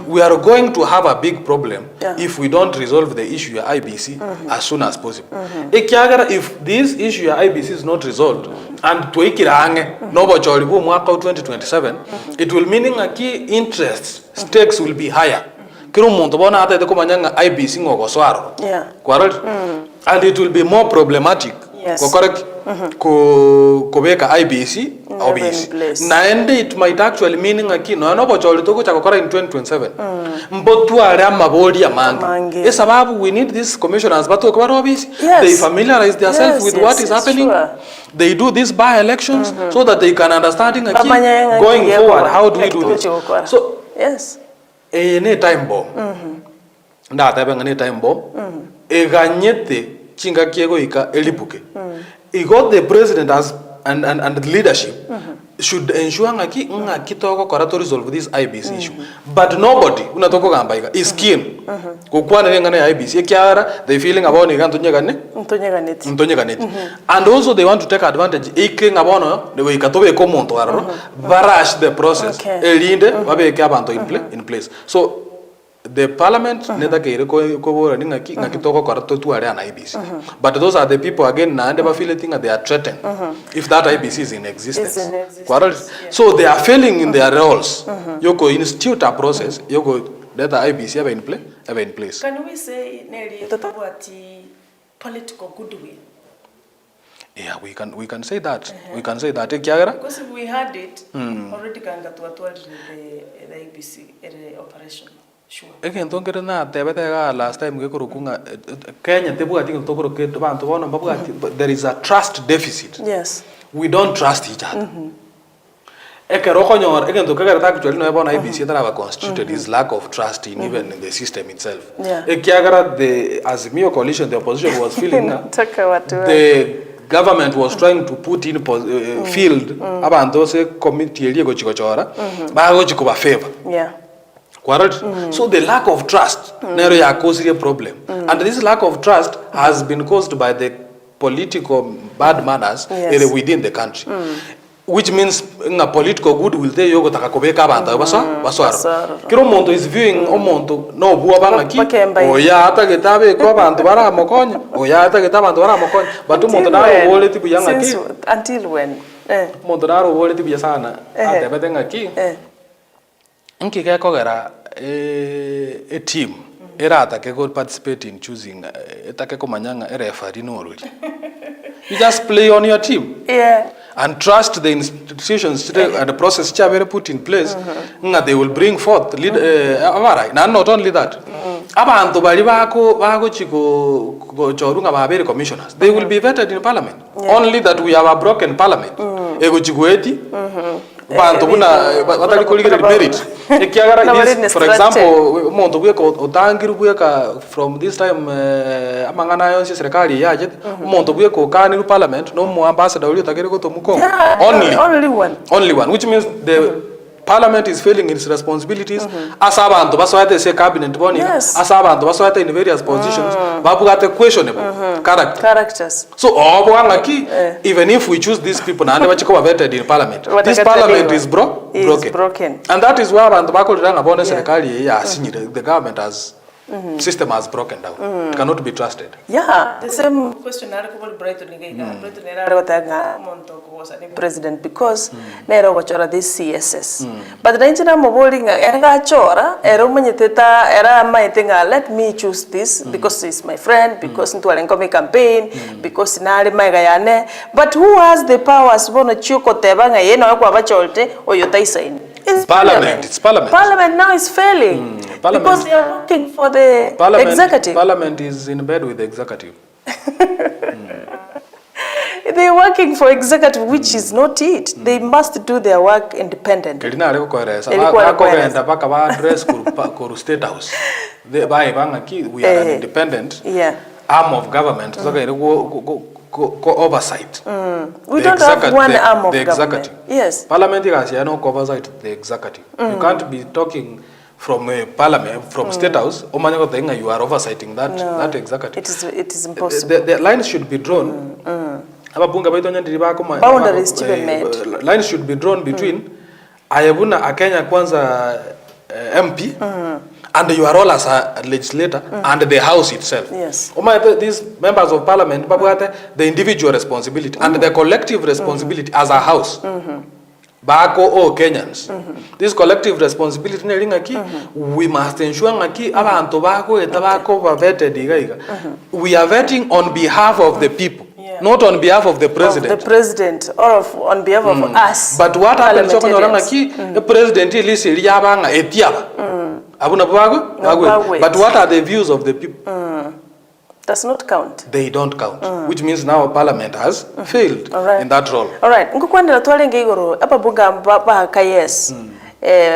we are going to have a big problem if we don't resolve the issue of IBC as soon as possible. If this issue of IBC is not resolved and tuikirange no bocholi bu mwaka 2027 it will meaning a key interest stakes will be higher. Kiro muntu bona ata ko manyanga IBC ngogoswaro. And it will be more problematic. Correct. Kubeka IBC obisi na ende it might actually meaning akino no bocholi to kucha kokora in 2027 mbotu ari amabodi amangi esababu we need these commissioners but ko obisi they familiarize themselves with what is happening. They do these by elections so that they can understanding going forward how do we do this. So yes ne time bomb nda tabenga ne time bomb eganyete chinga kiego ika elipuke he got the president as and the leadership should ensure ngaki kitoko kora to resolve this IBC issue. But nobody unatoko gambaiga is keen. Kukwana ngane IBC ekyara they feeling about ni ntonyeganeti. And also they want to take advantage iking abono the way katobe ko monto araro barash the process elinde babeke abantu in place. So the parliament neither kere ko running ngakitoko kora to tuare an IBC. But those are the people again na never feel thing they are threatened if that IBC is in existence. So they are failing in their roles. Yoko institute a process yoko that IBC have in place. Can we say nearly political goodwill? Yeah, we can say that. We can say that. Because if we had it already can get what the IBC operation. Sure. Again, don't get na last time Kenya there is a trust deficit. Yes. We don't trust each other. IBC that have constituted is lack of trust in even in the system itself. Yeah. The Azimio coalition, the opposition was feeling the government was trying to put in field abantu se committee eligo chikochora ba go favor. Yeah. So the lack of trust never causes a problem. And this lack of trust has been caused by the political bad manners within the country. Which means a political goodwill there you go takakobeka abantu baswaro. Kiro muntu is viewing omuntu no buwa bangaki oya atagetabe ko abantu bara mokonya oya atageta abantu bara mokonya but umuntu naro wole tipu yangaki until when muntu naro wole tipu yasana atebete ngaki nkike kogera a team era atake go participate in choosing etake komanyanga referee no ruli. You just play on your team. Yeah. And trust the institutions and the process chabere put in place they will bring forth lead and not only that abantu bali bako chiko chorunga babere commissioners they will be vetted in parliament. Only that we have a broken parliament ego chikueti bantu buna batali kuligera merit ekiagara for example monto bweko otangiru bweka from this time amangana yonse serikali yaje monto bweko kaniru parliament no mu ambassador uli takere ko tomuko only one which means the parliament is failing in its responsibilities as abantu basoyate se cabinet boni as abantu basoyate in various positions babugate questionable characters. So even if we choose these people and never chiko vetted in parliament, this parliament is broken. And that is why abantu bakoliranga bone serikali ya sinyire the government has system has broken down. It cannot be trusted. Yeah, the same question article Brighton president because nero gochora this CSS. But the engineer moboling erga chora ero manyeteta era maitinga let me choose this because he's my friend because into a campaign because nari maigayane. But who has the powers bono chuko tebanga yeno kwa bacholte or yotaisain? It's parliament. It's parliament. Parliament now is failing because they are working for the executive. Parliament is in bed with the executive. They are working for executive, which is not it. They must do their work independently. We are an independent arm of government. Oversight. We don't have one arm of government. Yes. Parliament has no oversight the executive. You can't be talking from a parliament, from state house, you are oversighting that executive. It is impossible. The lines should be drawn. Boundaries to be made. Lines should be drawn between Ayabuna Kenya Kwanza MP and you are all as a legislator and the house itself. Yes. These members of parliament, the individual responsibility and the collective responsibility as a house. Bako o Kenyans. This collective responsibility we must ensure abantu bako etabako vetted. We are vetting on behalf of the people. Not on behalf of the president. Of the president or on behalf of us. But what happens when the president is but what are the views of the people? Does not count. They don't count. Which means now parliament has failed in that role. All right. Ngukwandela twalenge igoro apa bunga ba KS.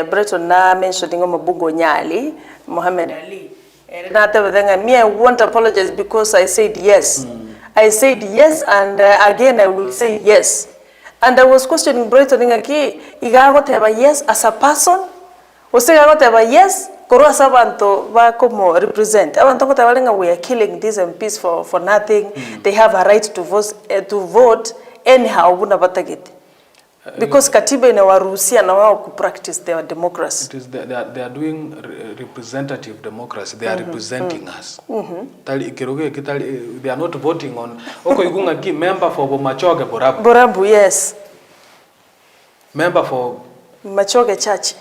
Breton na mentioning Mabungo Nyali, Muhammad Ali. Me I won't apologize because I said yes. I said yes, and again I will say yes. And I was questioning Brighton ngaki igagoteba yes as a person, usigagoteba yes korwa sabanto ba como represent. Abantu goteba lenga we are killing these MPs for nothing. They have a right to vote anyhow buna batageti. Because katiba inawaruhusia na wao ku practice their democracy. It is they are doing representative democracy. They are representing us. They are not voting on. Oko igunga ki member for Machoge Borabu. Borabu, yes. Member for Machoge Church.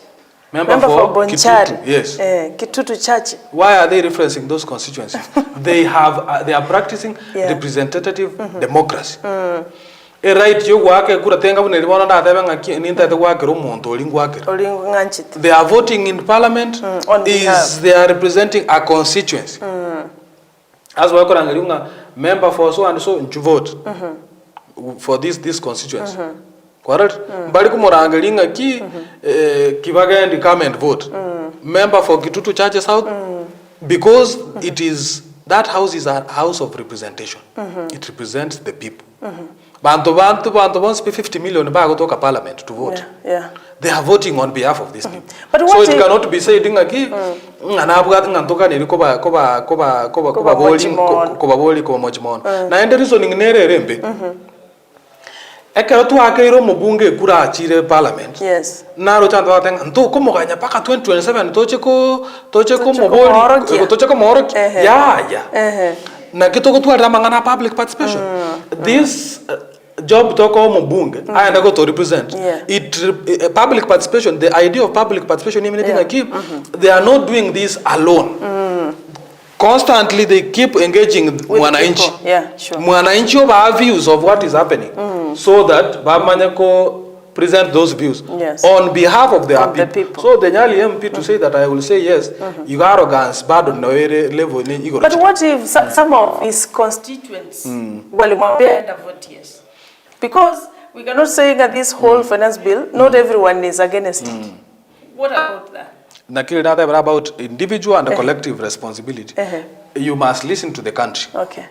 Member for Bonchari. Kitutu, yes. Kitutu Church. Why are they referencing those constituencies? They are practicing representative democracy. Right, you work kura tenga buneli bona da tebanga ki ninta te work ro muntu olingwake. Olinganchite. They are voting in parliament they are representing a constituency. As we are going member for so and so to vote for this constituency. Correct? Bali kumorangalinga ki kibagenda come and vote. Member for Kitutu Church South because it is that house is a house of representation. It represents the people. Bantu 50 million bago toka parliament to vote. Yeah. They are voting on behalf of these people. But so it cannot be said ngaki nganabuga ngantoka neri koba boli ko mojimon. Na ende reasoning nere rembe. Eka tu akairo mubunge kura achire parliament. Yes. Naro chanda tenga ndo komo ganya paka 2027 toche ko moboli toche ko moroki. Yeah. Na kitoko tu mangana public participation. This job toko mubunge I go to represent public participation. The idea of public participation they are not doing this alone. Constantly they keep engaging with mwananchi. Sure. Mwananchi have views of what is happening so that bamanyako present those views on behalf of the people. So the Nyali MP to say that I will say yes, you arrogance bad on level. But what if some of his constituents will vote yes? Because we cannot say that this whole finance bill, not everyone is against it. What about that? Nakiri about individual and collective responsibility. You must listen to the country. Okay.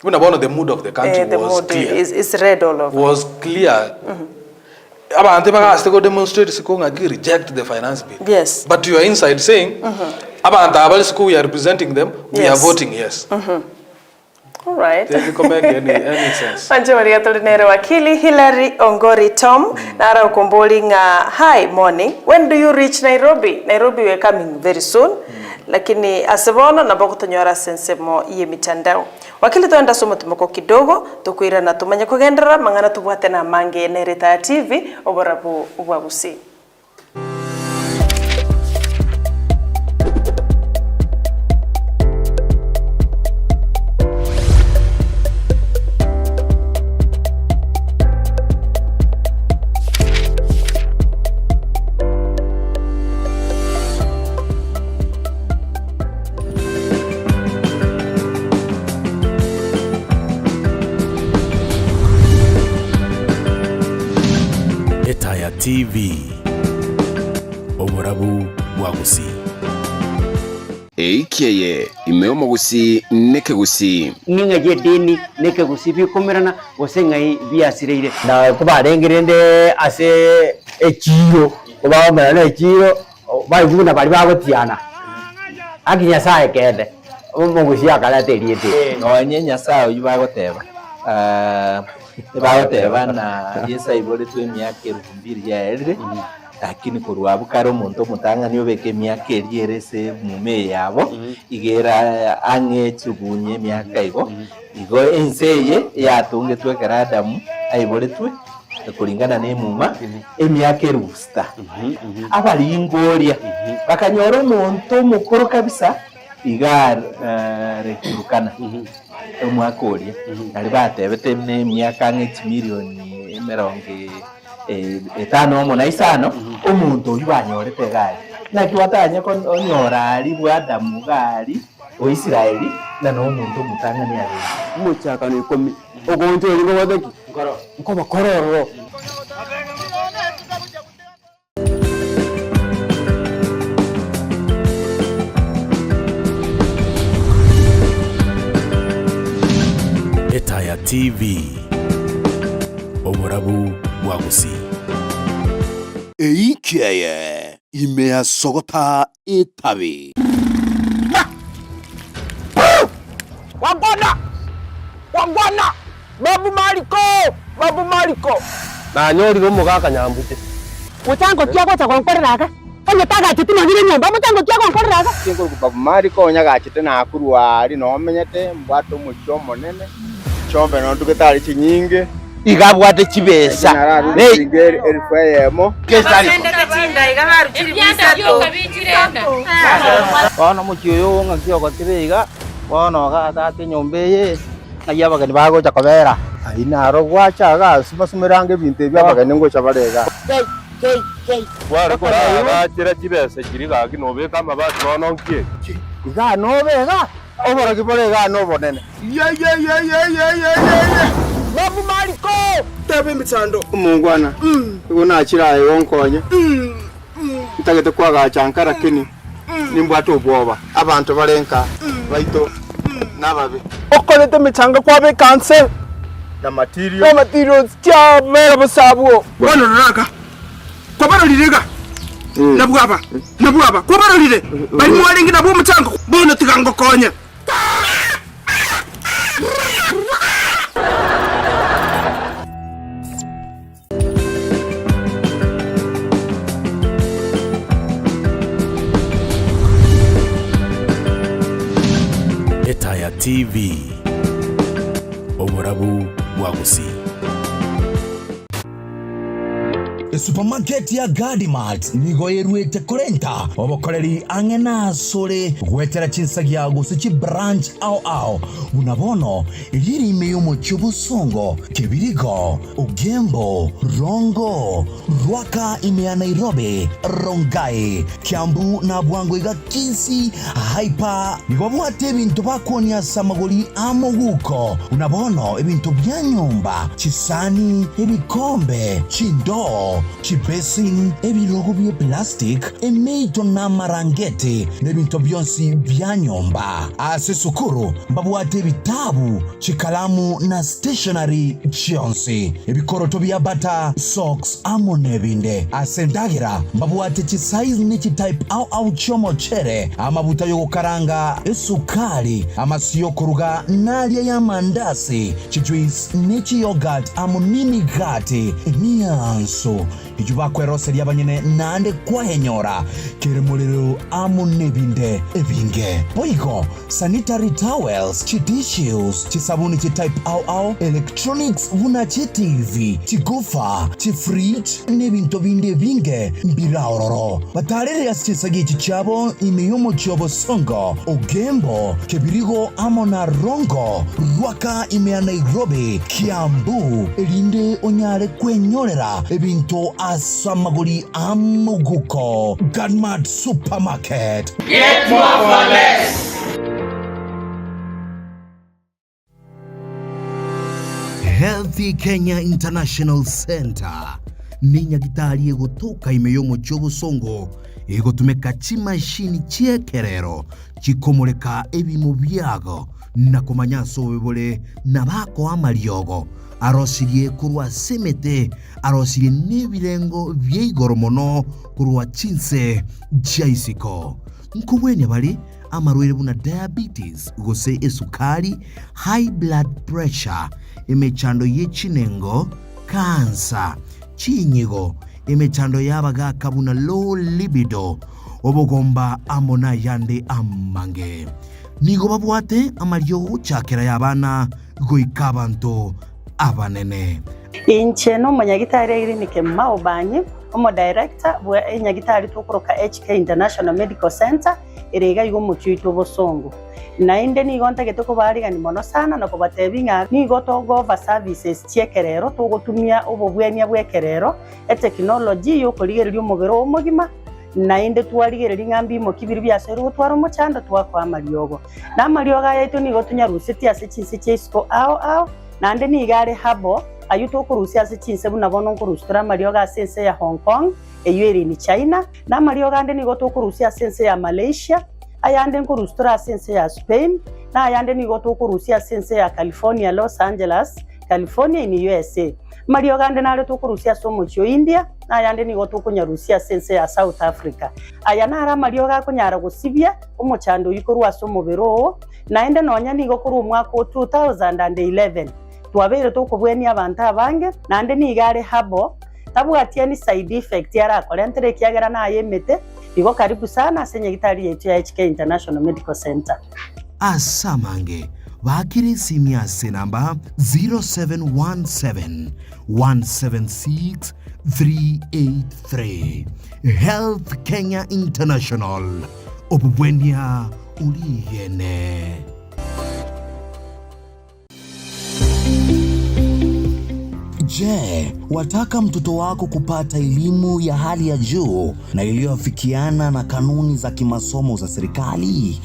When about the mood of the country the was mood clear. Is red all over. Was clear. Aba antema has to go demonstrate reject the finance bill. Yes. But you are inside saying, aba antabal school we are representing them. We are voting yes. All right. They can make any sense. Panjamari atolinere wakili Hilary Ongori Tom nara ukombolinga hi morning. When do you reach Nairobi? Nairobi we are coming very soon. Lakini asebono na bakutonyora sensemo iye mitandao. Wakili tuenda somo tumoko kidogo tukuira na tumanya kugendera mangana tubwate na mange nereta TV oborabu ubwabusi. TV oborabu bwagusi eikiye imeomo gusi neke gusi ninga je dini neke gusi bikomerana gosengai biasireire na kubarengirende ase echiro kubamera na echiro bayivuna bali bagotiana akinya sae kende omo gusi akalateriete no nyenya sae yibagoteba bagoteba na yesa ibore tu emyaka 2000 yaere lakini kurwabu karo muntu mutanga niyo beke emyaka erierese mume yabo igera ange tubunye emyaka igo enseye yatunge twekera Adamu ayibore tu kulingana n'emuma emyaka erusta abali ngoria bakanyora omuntu mukuru kabisa igar rekurukana umwaka oria nari batebete n'emyaka milioni 50 omuntu oyu banyorete gari nakiwatanya ko onyora ari bwa Adamu gari o Israeli na no muntu mutanga ni ari muchaka ni komi ogonto eri ngobodoki nkoba kororo TV Oborabu Bwagusi Eikeye imeasogota itabi Wangwana Babu Mariko na nyori mugaka nyambute mutango tiago ta konkoreraga onye taga titina ngire nyomba mutango tiago konkoreraga kingo Babu Mariko nyaga chite na kurwa ari no menyete mbwato mucho monene chombe no tuketari chinyinge igabwate kibesa ngeri elfayemo kesari ona muchiyo ngakyo gotiriga ona ga tate nyombeye ngayabagani bago chakobera aina ro gwachaga sumasumirange binte byabagani ngo chabarega wari kora tira kibesa kiriga kinobe kama batu ononkie iga nobega obora kiborega no bonene Babu Mariko tebe mitsando umungwana ubona kiraye wonkonye itagete kwaga chankara kini nimbwato bwoba abantu barenka baito nababe okolete mitanga kwabe cancel na materials kya mera busabuo bona raka kwabaro lirega nabwaba kwabaro lire bali mwalengi nabo mutanga bona tigango konye Etaya TV Oborabu Bwagusi Supermarket ya Gardimart nigo yerwete kurenta obokoreri angena sore gwetera chinsagia gusuchi branch au unabono iliri meyomo chubusongo kebirigo ugembo rongo rwaka imea Nairobi rongai Kiambu na bwango iga kisi haipa nigo bwate bintu bakonia samagoli amoguko unabono ebintu bya nyumba chisani ebikombe chindo chibesin ebilogo bye plastic emeito na marangete nebintu byonsi bya nyumba asesukuru mbabwate bitabu chikalamu na stationery byonsi ebikoroto bya bata socks amonebinde asendagira mbabwate chi size ni chi type au chomo chere amabuta yo karanga esukali amasiyo kuruga nalia ya mandasi chi juice ni chi yogurt amonini gati nianso ijuba kwerose lyabanyene nande kwahenyora kere muliro amunebinde ebinge boigo sanitary towels chi tissues chi sabuni chi type au electronics vuna chi TV chi gufa chi fridge nebinto binde binge mbiraororo batarere yasisagi chi chabo imeyumo chobo songo ogembo kebirigo amona rongo rwaka imea Nairobi Kiambu elinde onyare kwenyorera ebinto asamagoli amuguko Gardimart Supermarket. Get more for less. Healthy Kenya International Center ninya gitari egotoka imeyomo chobusongo egotumeka chimashini chiekerero chikomoleka ebimo byago na kumanyaso bebole nabako amaliogo arosirie kurwa semete arosirie nebirengo byeigoro mono kurwa chinse jaisiko nkubwene bali amarwere buna diabetes gose esukari high blood pressure emechando yechinengo kansa chinyigo emechando yabaga kabuna low libido obogomba amona yande amange nigo babwate amaryo chakera yabana goikabanto abanene inche no munyagitari irinike maubanye omo director bwa enyagitari tukoroka HK International Medical Center erega igo muchito bosongo na inde nigo ntagetoko barigani mono sana no kubatebinga nigo togo services chiekerero tugotumia obobwenia bwekerero technology yo kurigererio mugero omugima na inde twarigereria ngambi mo kibiri byasero twaro muchanda twakwa mariogo na marioga yaito nigo tunyarusiti ase chinsi chesko ao nande nigare habo ayuto kurusia ase chinse buna bono kurustura marioga asense ya Hong Kong eyeri ni China na marioga ande nigo to kurusia asense ya Malaysia ayande kurustura asense ya Spain na yande nigo tukurusia sense ya California, Los Angeles, California in USA. Mario gande nare tukurusia somochio India, na yande nigo tukunyarusia sense ya South Africa. Aya nara Mario ga kunyara gusibia umuchando yikorwa somobero na ende nonya nigo kuri umwaka 2011. Twabere tukubweni abantu abange nande nigare habo tabwatia ni side effect yara kolentere kiagera na yemete igo karibu sana senye gitari yetu ya HK International Medical Center. Asamange wakiri simia senamba 0717 176 383 Health Kenya International obubwenia uliene. Je, wataka mtoto wako kupata elimu ya hali ya juu na iliyoafikiana na kanuni za kimasomo za serikali?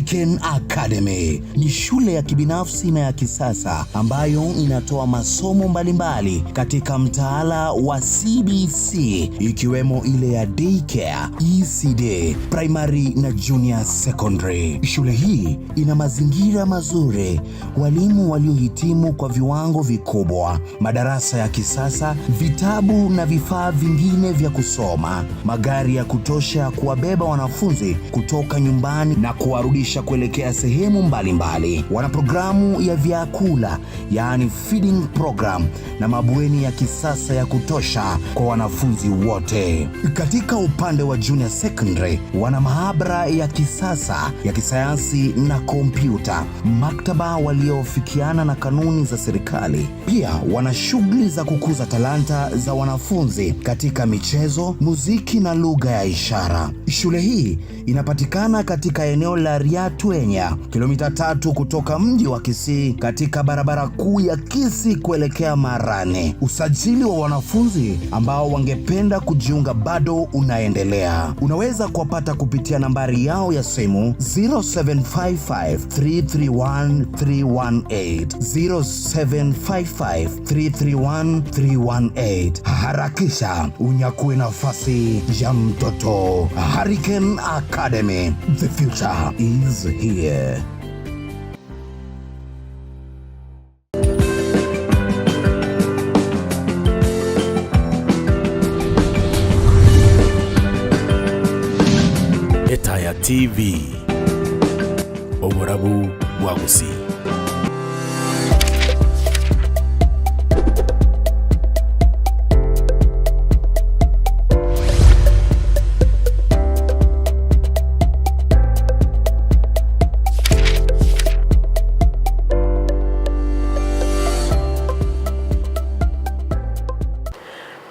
KENYAN Academy ni shule ya kibinafsi na ya kisasa ambayo inatoa masomo mbalimbali katika mtaala wa CBC ikiwemo ile ya daycare, ECD, primary na junior secondary. Shule hii ina mazingira mazuri, walimu waliohitimu kwa viwango vikubwa, madarasa ya kisasa, vitabu na vifaa vingine vya kusoma, magari ya kutosha kuwabeba wanafunzi kutoka nyumbani na kuwarudisha kuelekea sehemu mbalimbali. Wana programu ya vyakula, yani feeding program, na mabweni ya kisasa ya kutosha kwa wanafunzi wote. Katika upande wa junior secondary, wana maabara ya kisasa ya kisayansi na kompyuta, maktaba waliofikiana na kanuni za serikali. Pia wana shughuli za kukuza talanta za wanafunzi katika michezo, muziki na lugha ya ishara. Shule hii inapatikana katika eneo la Riatwenya, kilomita 3 kutoka mji wa Kisii, katika barabara kuu ya Kisii kuelekea Marane. Usajili wa wanafunzi ambao wangependa kujiunga bado unaendelea. Unaweza kuwapata kupitia nambari yao ya simu 0755 331 318 0755 331 318. Harakisha unyakue nafasi ya mtoto. KENYAN Academy, the future is here. Etaya TV, Oborabu Wagusi.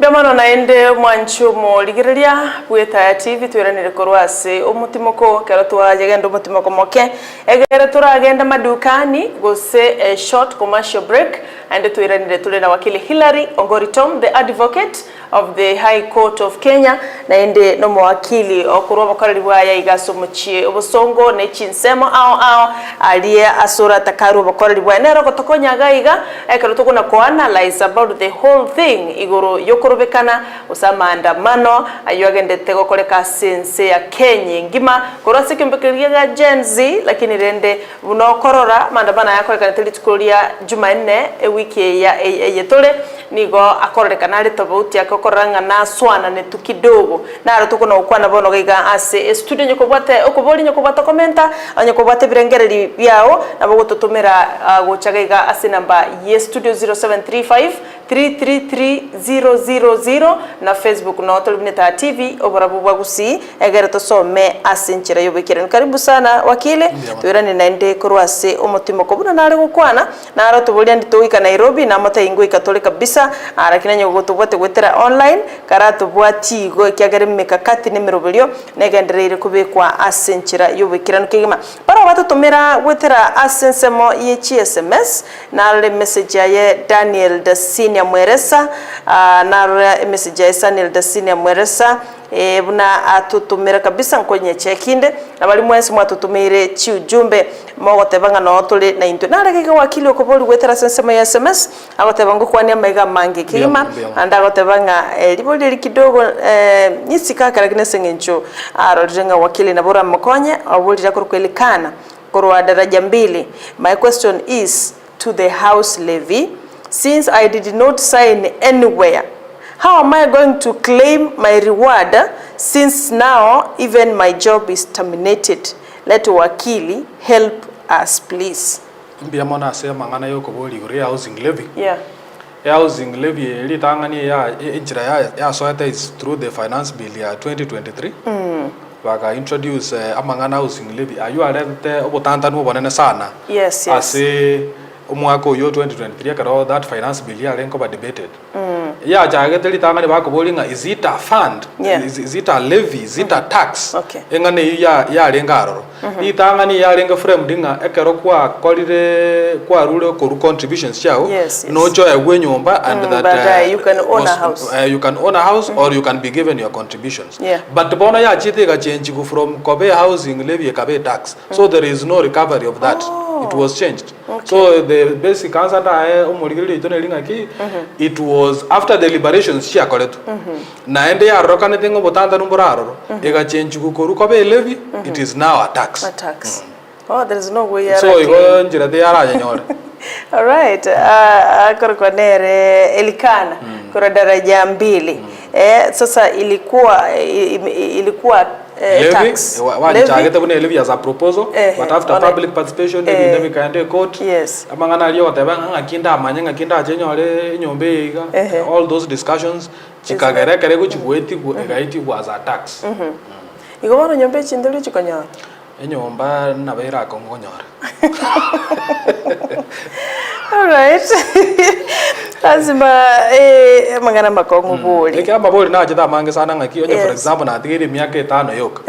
Bemano naende mwanchumo ligiriria Etaya TV twiranire korwase umutimoko kera twajegenda umutimoko moke egere turagenda madukani gose short commercial break and twiranire tule na wakili Hilary Ongoritom, the advocate of the High Court of Kenya, naende no mwakili okurwa bakoreri bwaya igasomuchie obusongo ne chinsemo ao aliye asura takaru bakoreri bwa nero gotokonya gaiga ekero tukuna ko analyze about the whole thing igoro yokorobekana usamandamano ayogendete gokoreka sense ya Kenya ngima korose kimbekeria ga Gen Z, lakini rende bunokorora mandamana yako kanateli tukuria Jumanne wiki ya yetole nigo akoreka ari tofauti akokoranga na swana ne tukidogo naro tukuna ukwana bono gaiga ase studio nyokobwate okobori nyokobwata komenta anyokobwate birengereri byao nabo gututumira gochagaiga ase namba ye studio 0735 333 na Facebook no Etayabreakfast TV Oborabu Wagusi egere tosome asinchira yobekirani. Karibu sana wakile twirani naende korwase omutimo kobuna nare gukwana naro tubulia ndituika Nairobi na mata ingo ikatole kabisa arakina nyogo tubwate gwetera online karato bwati go kyagere mekakati nemerobelio negendereire kubekwa asinchira yobekirani kigima para batutumira gwetera asensemo ye SMS na le message ya Daniel Dasini Mweresa na message ya Daniel Dasini Mweresa buna atutumira kabisa nkonye chekinde na bali mwensi mwatutumire chi ujumbe mogotebanga no tuli na into nareke wakili okoboli gwetera sensema ya SMS agotebanga kwa nia maiga mangi kima anda agotebanga liboli kidogo nyisika karakine sengencho arojenga wakili na bora mkonye oboli yakoro kwelikana korwa daraja mbili. My question is to the house levy, since I did not sign anywhere, how am I going to claim my reward since now even my job is terminated? Let wakili help us, please. Mbia mona se mangana yoko boli gure housing levy. Yeah. Housing levy li tangani ya injira ya soeta is through the finance bill ya 2023. Waka introduce amangana housing levy. Ayu arete obotanta no bonene sana. Yes. Ase umwaka yo 2023 karo that finance bill ya lenko ba debated. Ya jagete li tangani ba ko bolinga, is it a fund? Yeah. Is it a levy? Is it a tax? Okay. Engane ya lenga ro. Li tangani ya lenga frame dinga ekero kwa kolire kwa rule ko contributions yao. Yes. No joy nyumba and that you can own a house. You can own a house or you can be given your contributions. Yeah. But bona ya chite ga change go from kobe housing levy kabe tax. So there is no recovery of that. It was changed. Okay. So the basic answer it was after the liberations shia koletu. Na ende ya roka netengo botanda numboraro. Ega change go kobe levy. It is now a tax. A tax. Oh, there is no way. So igo njira de yara nyanyore. All right. Korokonere Elikana kura daraja mbili. Sasa ilikuwa tax. Chagete bune levy as a proposal, but after public participation they never can court. Yes. Amangana liyo tebanga kinda amanya kinda chenyole nyombe iga. All those discussions chikagere kere ku chibweti ku egaiti was a tax. Igo bano nyombe chindele chikonyora. Enyomba nabera kongonyora. All right. Lazima mangana makongo boli. Kama boli na jeda mange sana ngaki onye for example na tigiri miaka 5 yok.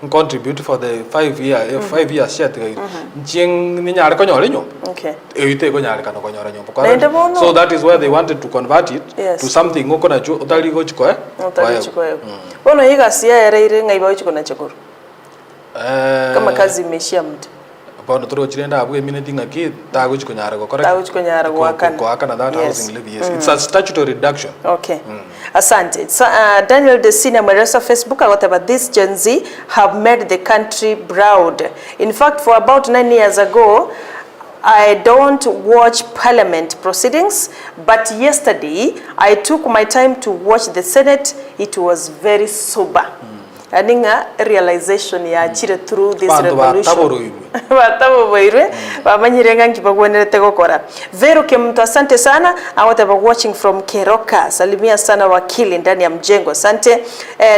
Contribute for the 5 years share tigiri. Njing ni nyare konyore nyom. Okay. Eite konyare kana konyora nyom. So that is where they wanted to convert it to something ngoko na jo utali go chiko Utali chiko. Bono yiga sia ere ngai ba chiko na chikuru. Kama kazi imeshia mtu. Bono turo chirenda abwe minute ngaki tago chiko nyare go correct. Tago chiko nyare go akana. Go akana that housing levy. Yes. It's a statutory reduction. Okay. Asante. So, Daniel Desina Mweresa Facebook, whatever this Gen Z have made the country proud. In fact, for about 9 years ago, I don't watch parliament proceedings, but yesterday I took my time to watch the Senate. It was very sober. Aninga realization ya chire through this revolution. Batabo boirwe bamanyirenga nkibagwenerete gukora. Vero Kemto, asante sana. Awataba watching from Keroka. Salimia sana wakili ndani ya mjengo. Asante.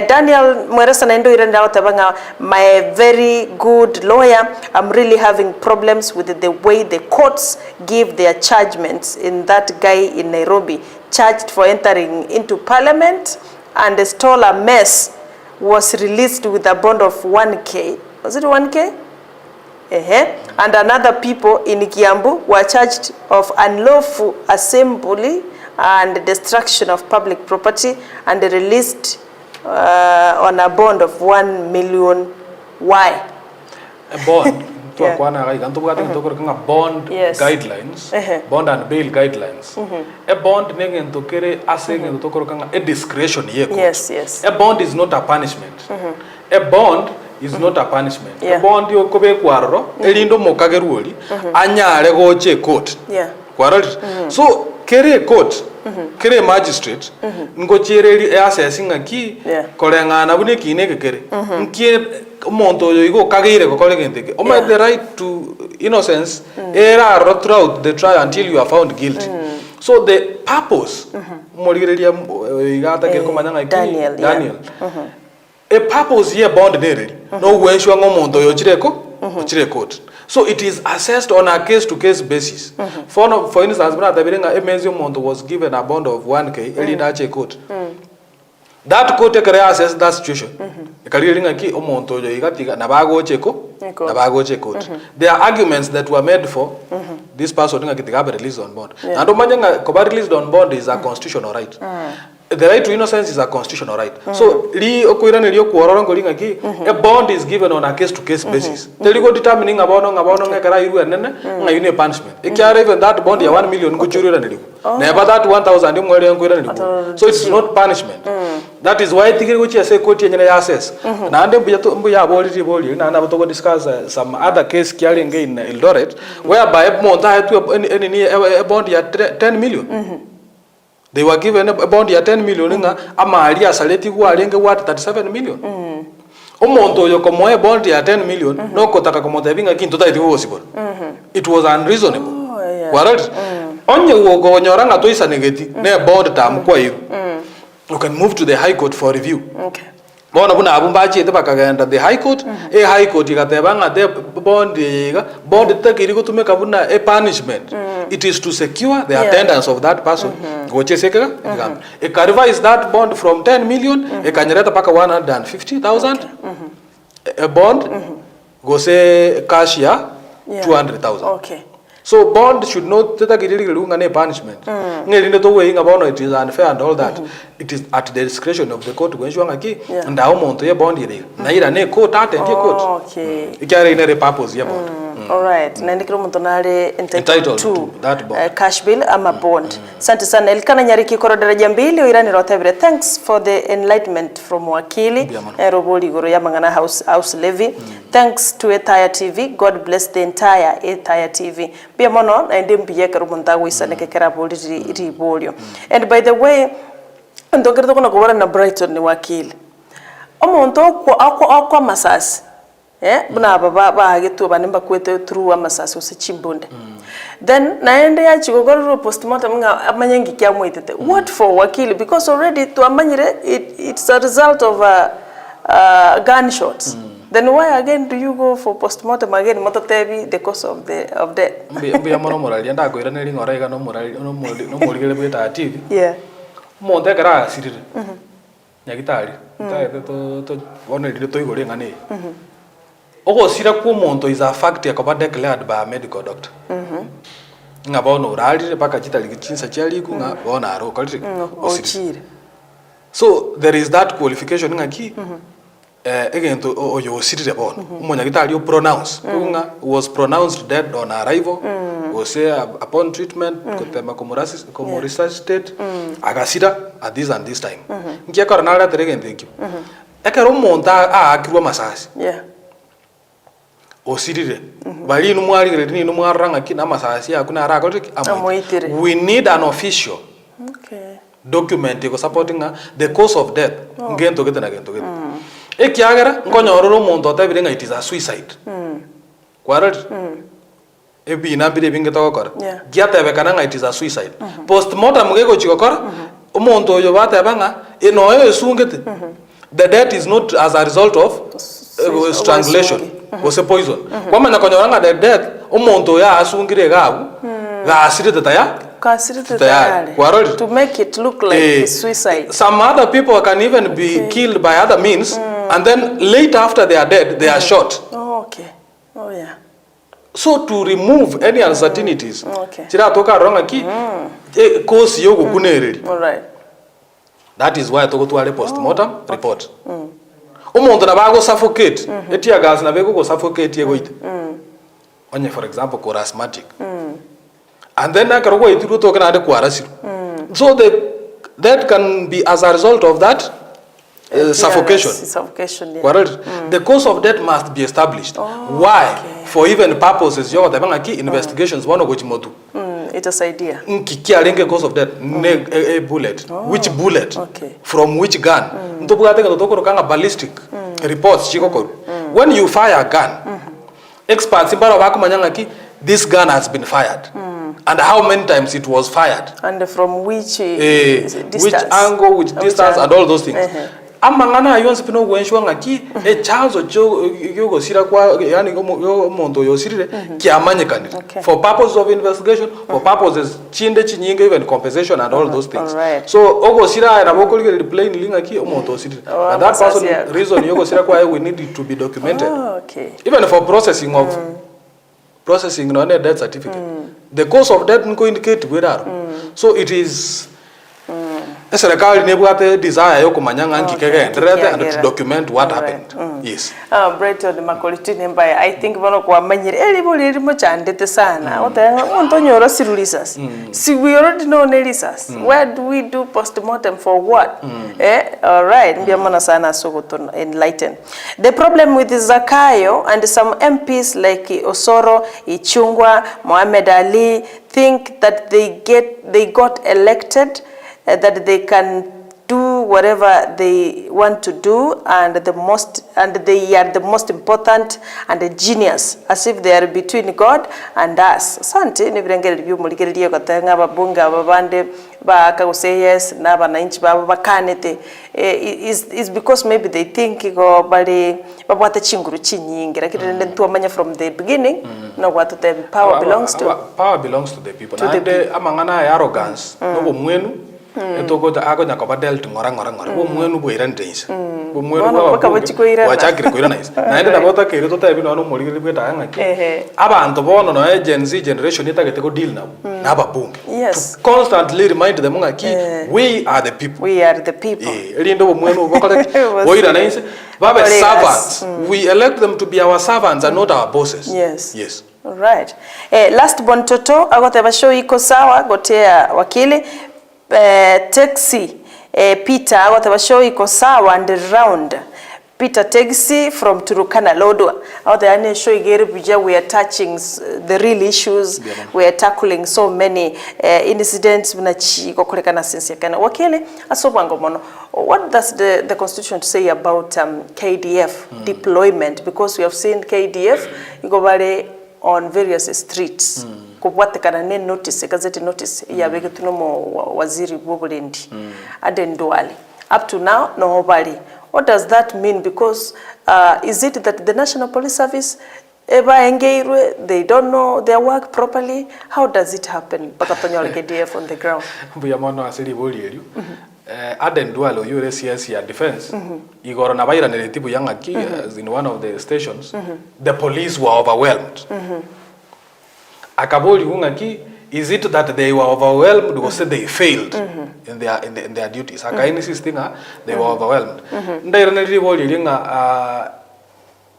Daniel Mweresa na ndo irenda awataba my very good lawyer. I'm really having problems with the way the courts give their chargements in that guy in Nairobi charged for entering into parliament and stole a mess. Was released with a bond of 1K. Was it 1K? And another people in Kiambu were charged of unlawful assembly and destruction of public property and released on a bond of 1 million. Why? A bond. Bond guidelines, bond and bail guidelines. A bond a discretion here. Yes. A bond is not a punishment. A bond is not a punishment. A bond you kobe kwaroro elindo mokageruoli anyare goche court. So kere court kere magistrate ngochereri assessing aki kolengana bune kinege kere nkie monto yo igo kagire ko kolegente o my the right to innocence era throughout the trial until you are found guilty. So the purpose moligereria igata ke komanyanga iki Daniel a purpose here bond nere no wenshwa ngomonto yo chire court. So it is assessed on a case-to-case basis. For instance, Monto was given a bond of 1K. Elinache court. That court assess that situation. There are arguments that were made for this person to be released on bond. And released on bond is a constitutional right. the right to innocence is a constitutional right. So li okoirana li okuorora ngolinga ki a bond is given on a case to case basis. Tell go determining about ngekara iru enene ngayune punishment. Ikyara even that bond ya 1 million kuchurira niliku. Never that 1000 imwere ngoira niliku. So it's not punishment. That is why tigiri kuchi say court yenye ya assess. Na ande mbuya boli na to discuss some other case carrying in Eldoret whereby monta a bond ya 10 million. They were given a bond ya 10 million ama alia saleti kwa alenge what 37 million. Omonto yo komoe bond ya 10 million no kotaka komota binga kinto taiti possible. It was unreasonable. Right? Onye ugo nyoranga to isa negeti ne bond tam kwa hiyo. You can move to the High Court for review. Okay. Bona buna abumbachi ete bakagenda the High Court High Court igatebanga the bond takiri go to make abuna a punishment. It is to secure the attendance of that person. Goche sekega e revise that bond from 10 million e kanyereta paka 150,000. A bond go say cash ya 200,000. Okay. So bond should not takiri lunga ne punishment. Ngelinde to weighing about it is unfair and all that. It is at the discretion of the court to ensure ngaki ndawo monto ye bond ire. Na ira ne court atende court. Okay. Ikare ine purpose ye bond. All right. Na ndikiro muntu nale entitled to that bond. Cash bill ama bond. Asante sana Elkana Nyariki koro daraja 2 oirani rotevre. Thanks for the enlightenment from wakili Roboli goro ya mangana house levy. Thanks to Etaya TV. God bless the entire Etaya TV. Bia mono na ndimbiye karubunta wisane kekera boli ribolio. And by the way, ndogera tokona kubara na Brighton ni wakili. Omuntu akwa masasi. Buna baba hagetu banimba kwete through amasasi usichimbonde. Then naende ya chigogoro postmortem nga amanyengi kya mwitete. What for wakili? Because already to amanyire it's a result of gunshots. Then why again do you go for postmortem again? Mototebi the cause of death. Mbiya mono morali enda ko irane ringo raiga no morali no moligele beta TV. Yeah. Monte kara sirire. Nyagitari. To one did to igore ngane. Ogo sira ku monto is a fact yakoba declared by a medical doctor. Ngabono rali paka chitali chinsa chali ku ngabona aro kalti osiri. So there is that qualification ngaki again to oyo siri bon. Monyagitari yo pronounce. Was pronounced dead on arrival. Was say upon treatment kutema como resuscitate agasira at this and this time. Ngia koronara teregen thank you. Ekero monta akirwa masasi. Yeah. Osirire bali numwari ni numwaranga kina masasi yakuna arako amoitire. We need an official document iko supporting the cause of death ngento getena ekiagera nkonyororo muntu otabirenga it is a suicide kwarari ebi nambire bingeta gukora giatebekana it is a suicide postmortem gego chigokora umuntu oyo batebanga inoyo esungete the death is not as a result of strangulation was a poison. Kwamana konyoranga the death umuntu ya asungire gabu gasirite taya to make it look like suicide. Some other people can even be killed by other means and then later after they are dead they are shot. Oh, okay. Oh yeah. So to remove any uncertainties chira toka ronga ki cause yo kukunereri. All right. That is why toko twale postmortem report. Umuntu nabago suffocate etia gas na bego go suffocate yego ite onye for example ko asthmatic and then akarogo itiru to kana de kwarasiru so that can be as a result of that suffocation. The cause of death must be established. Why? For even purposes yo tabanga ki investigations one go chimotu it is idea nkiki alenge cause of death a bullet which bullet from which gun ntobugate ngo tokoro kanga ballistic reports chikokoro when you fire a gun experts imbaro bakumanyanga ki this gun has been fired and how many times it was fired and from which distance, which angle, which distance and all those things. Amangana yonse pino wenshwa ngaki chanzo yogo sira kwa yani yo mondo yo sirire kiamanyekani for purposes of investigation, for purposes chinde chinyinga even compensation and all those things. So ogo sira na boko ligere plain linga ki omondo sirire and that person reason yogo sira kwa we need it to be documented. Even for processing of processing no death certificate. The cause of death nko indicate where are. So it is serikali nebwate desire yo kumanyanga nkikegenderete and to document what happened. Yes. Brighton makolitini mbaya. I think bono kwa manyiri elibo lirimo chandete sana. Otanga muntu nyoro sirulisas. See, we already know nelisas. Where do we do postmortem for what? All right. Mbiamona sana so to enlighten. The problem with Zakayo and some MPs like Osoro, Ichungwa, Mohamed Ali think that they got elected, that they can do whatever they want to do, and they are the most important and the genius, as if they are between God and us. Asante ni virengere review mulikiririe katenga babunga babande ba kagose yes na bananchi baba bakanete is because maybe they think go bali babwate chinguru chinyingi lakini ndentu amanya from the beginning no what the power belongs to the people and amangana ya arrogance no mwenu etoko ako nyakaba delt ngora bo mwenu bwira ndense bo mwenu wachakire koira nice na ende dabota kire tota ebino no mulikiri bweta ngaki abantu bono no Gen Z generation itagete ko deal na babunge to constantly remind them ngaki we are the people elindo bo mwenu bokole boira nice babe servants we elect them to be our servants and not our bosses. Yes. All right. Last bontoto agote basho iko sawa gotea wakili taxi Peter agotabasho iko sawa and round Peter taxi from Turukana Lodwa out there and show igere bija we are touching the real issues. We are tackling so many incidents munachi kokolekana sense yakana wakele asobango mono. What does the constitution say about KDF deployment, because we have seen KDF igobare on various streets kubwatekana ne notice gazette notice ya begetuno mo waziri bobulendi adendwali up to now nobody. What does that mean? Because is it that the National Police Service they don't know their work properly? How does it happen? Pakatonyol KDF on the ground. Buyamono asiri bolielu adendwalo USCS ya defense igoro na bayira neretibu yangaki in one of the stations the police were overwhelmed. Akaboli ngaki, is it that they were overwhelmed or said they failed in their duties? Akaini sistinga they were overwhelmed. Ndaira neriboli linga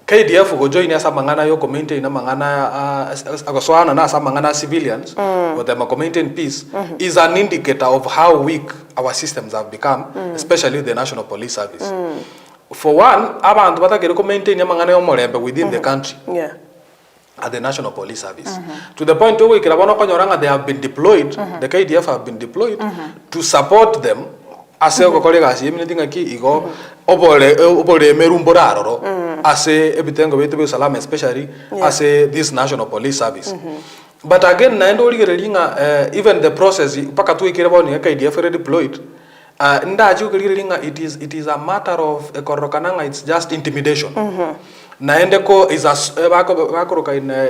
KDF go join asa mangana yo community na mangana agoswana na asa mangana civilians with them community peace is an indicator of how weak our systems have become, especially the National Police Service. For one, abantu batakere ko maintain mangana yo molembe within the country. At the National Police Service. To the point where they have been deployed, the KDF have been deployed to support them as a especially as this National Police Service. But again, even the process, KDF deployed, it is a matter of it's just intimidation. Naendeko is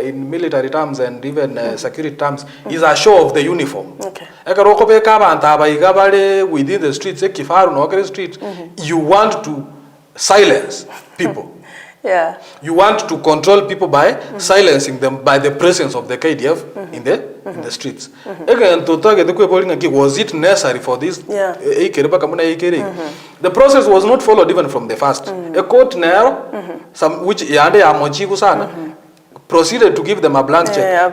in military terms and even security terms is a show of the uniform. Within the streets, you want to silence people. You want to control people by silencing them by the presence of the KDF in the streets. Was it necessary for this? The process was not followed even from the first. A court now, which proceeded to give them a blank check.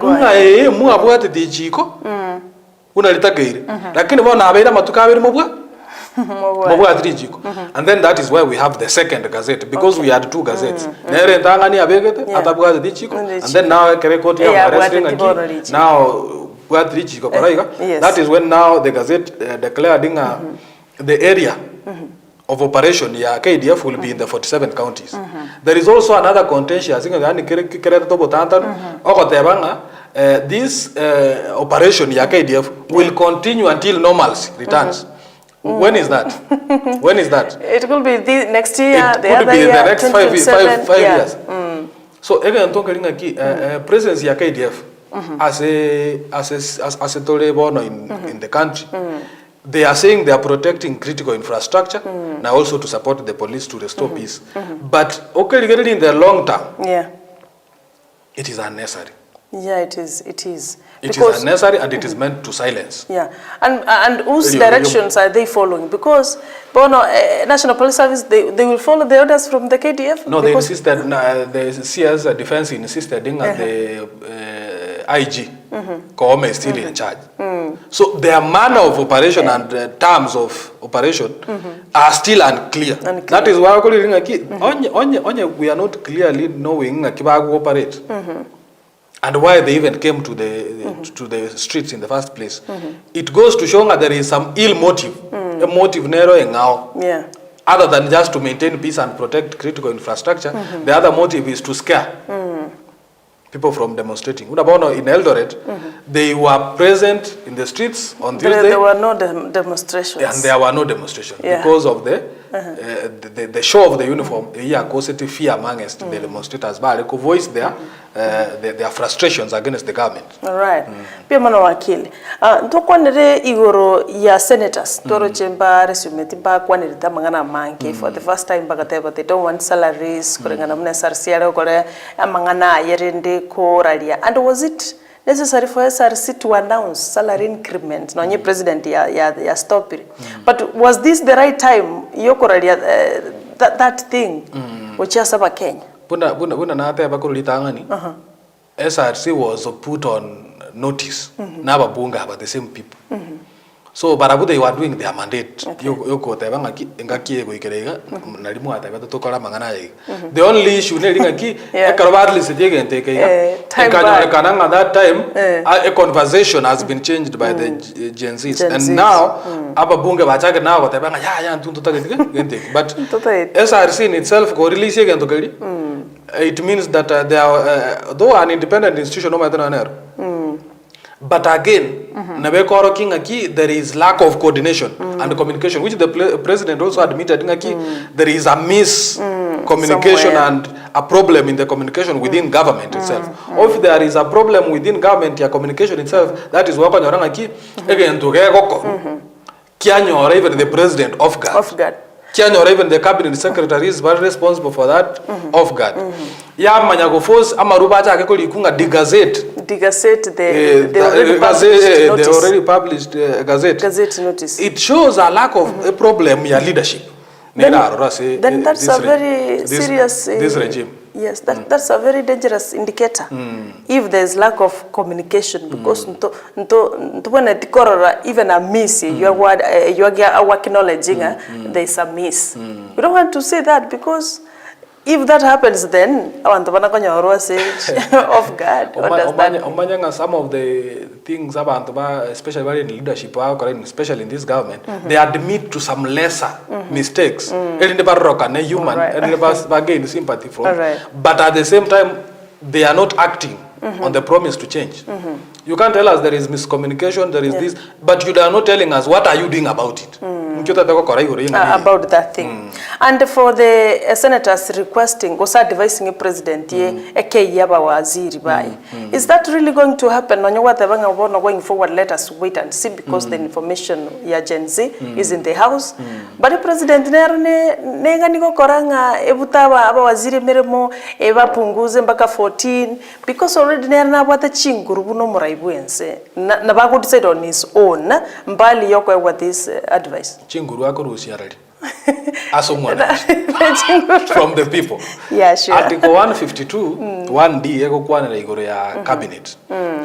And then that is why we have the second gazette, because we had two gazettes. And then now that is when now the gazette declared the area of operation KDF will be in the 47 counties. There is also another contentious this operation KDF will continue until normalcy returns. When is that? When is that? It will be next year. It could be the next 5 years. So again, talking about presence ya KDF as a tolerable in the country. They are saying they are protecting critical infrastructure and also to support the police to restore peace. But in the long term, it is unnecessary. Yeah, it is. It is. It is unnecessary and it is meant to silence. Yeah, and whose directions are they following? Because National Police Service, they will follow the orders from the KDF? No, they insisted, the CS Defense insisted the IG, Koome is still in charge. So their manner of operation and terms of operation are still unclear. That is why we are not clearly knowing how operate. And why they even came to the streets in the first place. It goes to show that there is some ill motive, a motive narrowing now. Yeah. Other than just to maintain peace and protect critical infrastructure, the other motive is to scare people from demonstrating. In Eldoret, they were present in the streets on Tuesday. There were no demonstrations. And there were no demonstrations because of the show of the uniform. There caused fear amongst the demonstrators, but they voiced their frustrations against the government. All right. Pia mwana wakili. Ndokwanere igoro ya senators. Toro chemba resume timba kwanere tamangana mangi for the first time bagateba they don't want salaries kurengana mna SRC kore amangana yerende ko ralia. And was it necessary for SRC to announce salary increment? No, president ya stop it. But was this the right time? Yoko ralia that thing which is about Kenya. Buna na hata bakuru litangani. SRC was put on notice. Naba bunga about the same people. So barabu they were doing their mandate. Yoko tebanga ngaki ego ikerega nalimu ata bato tokora mangana ye. The only issue ne ngaki ekarwatli sejege ntekega. Kananga that time a conversation has been changed by the Gen Zs. And now aba bunga bachake now tebanga ya ntuntu tagenge ngente. But SRC in itself go release again to kali. It means that they are though an independent institution no matter na. But again, there is lack of coordination and communication, which the president also admitted. There is a miscommunication and a problem in the communication within government itself. Or if there is a problem within government, your communication itself, that is what again to even the president off guard. Or even the cabinet secretary is very responsible for that off guard. Ya manyago force amaruba cha akeko likunga the gazette the already published gazette notice. It shows a lack of a problem ya leadership. Then that's a very serious this regime. Yes, that's a very dangerous indicator. If there's lack of communication, because even a miss, you are acknowledging there's a miss. We don't want to say that, because if that happens, then off guard. Some of the things about, especially in leadership, especially in this government, they admit to some lesser mistakes. Human, again sympathy from. But at the same time, they are not acting on the promise to change. You can't tell us there is miscommunication, there is this, but you are not telling us what are you doing about it. About that thing. And for the senators requesting, also advising the president, is that really going to happen? Going forward, let us wait and see, because the information Gen Z is in the house. But the president punguze mpaka 14, because already what chinguru no moraibuense na bago decide on his own mbali yoko what this advice chinguru akorusi already from the people. Yeah, sure. Article 152 1D ego kwanera igoro ya cabinet.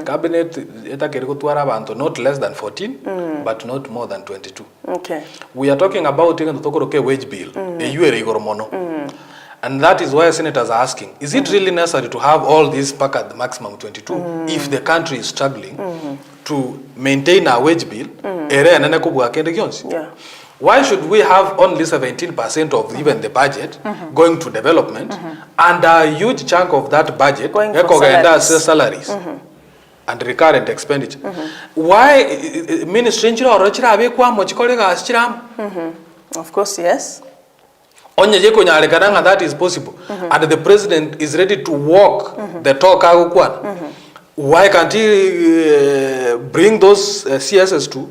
Cabinet etakere gutwara abantu not less than 14 but not more than 22. Okay. We are talking about wage bill. Igoro mono. And that is why senators are asking, is it really necessary to have all these packed at the maximum 22 if the country is struggling to maintain a wage bill? Yeah. Why should we have only 17% of even the budget going to development and a huge chunk of that budget going for salaries and recurrent expenditure? Why ministry of course, yes. That is possible, and the president is ready to walk the talk. Why can't he bring those CSS to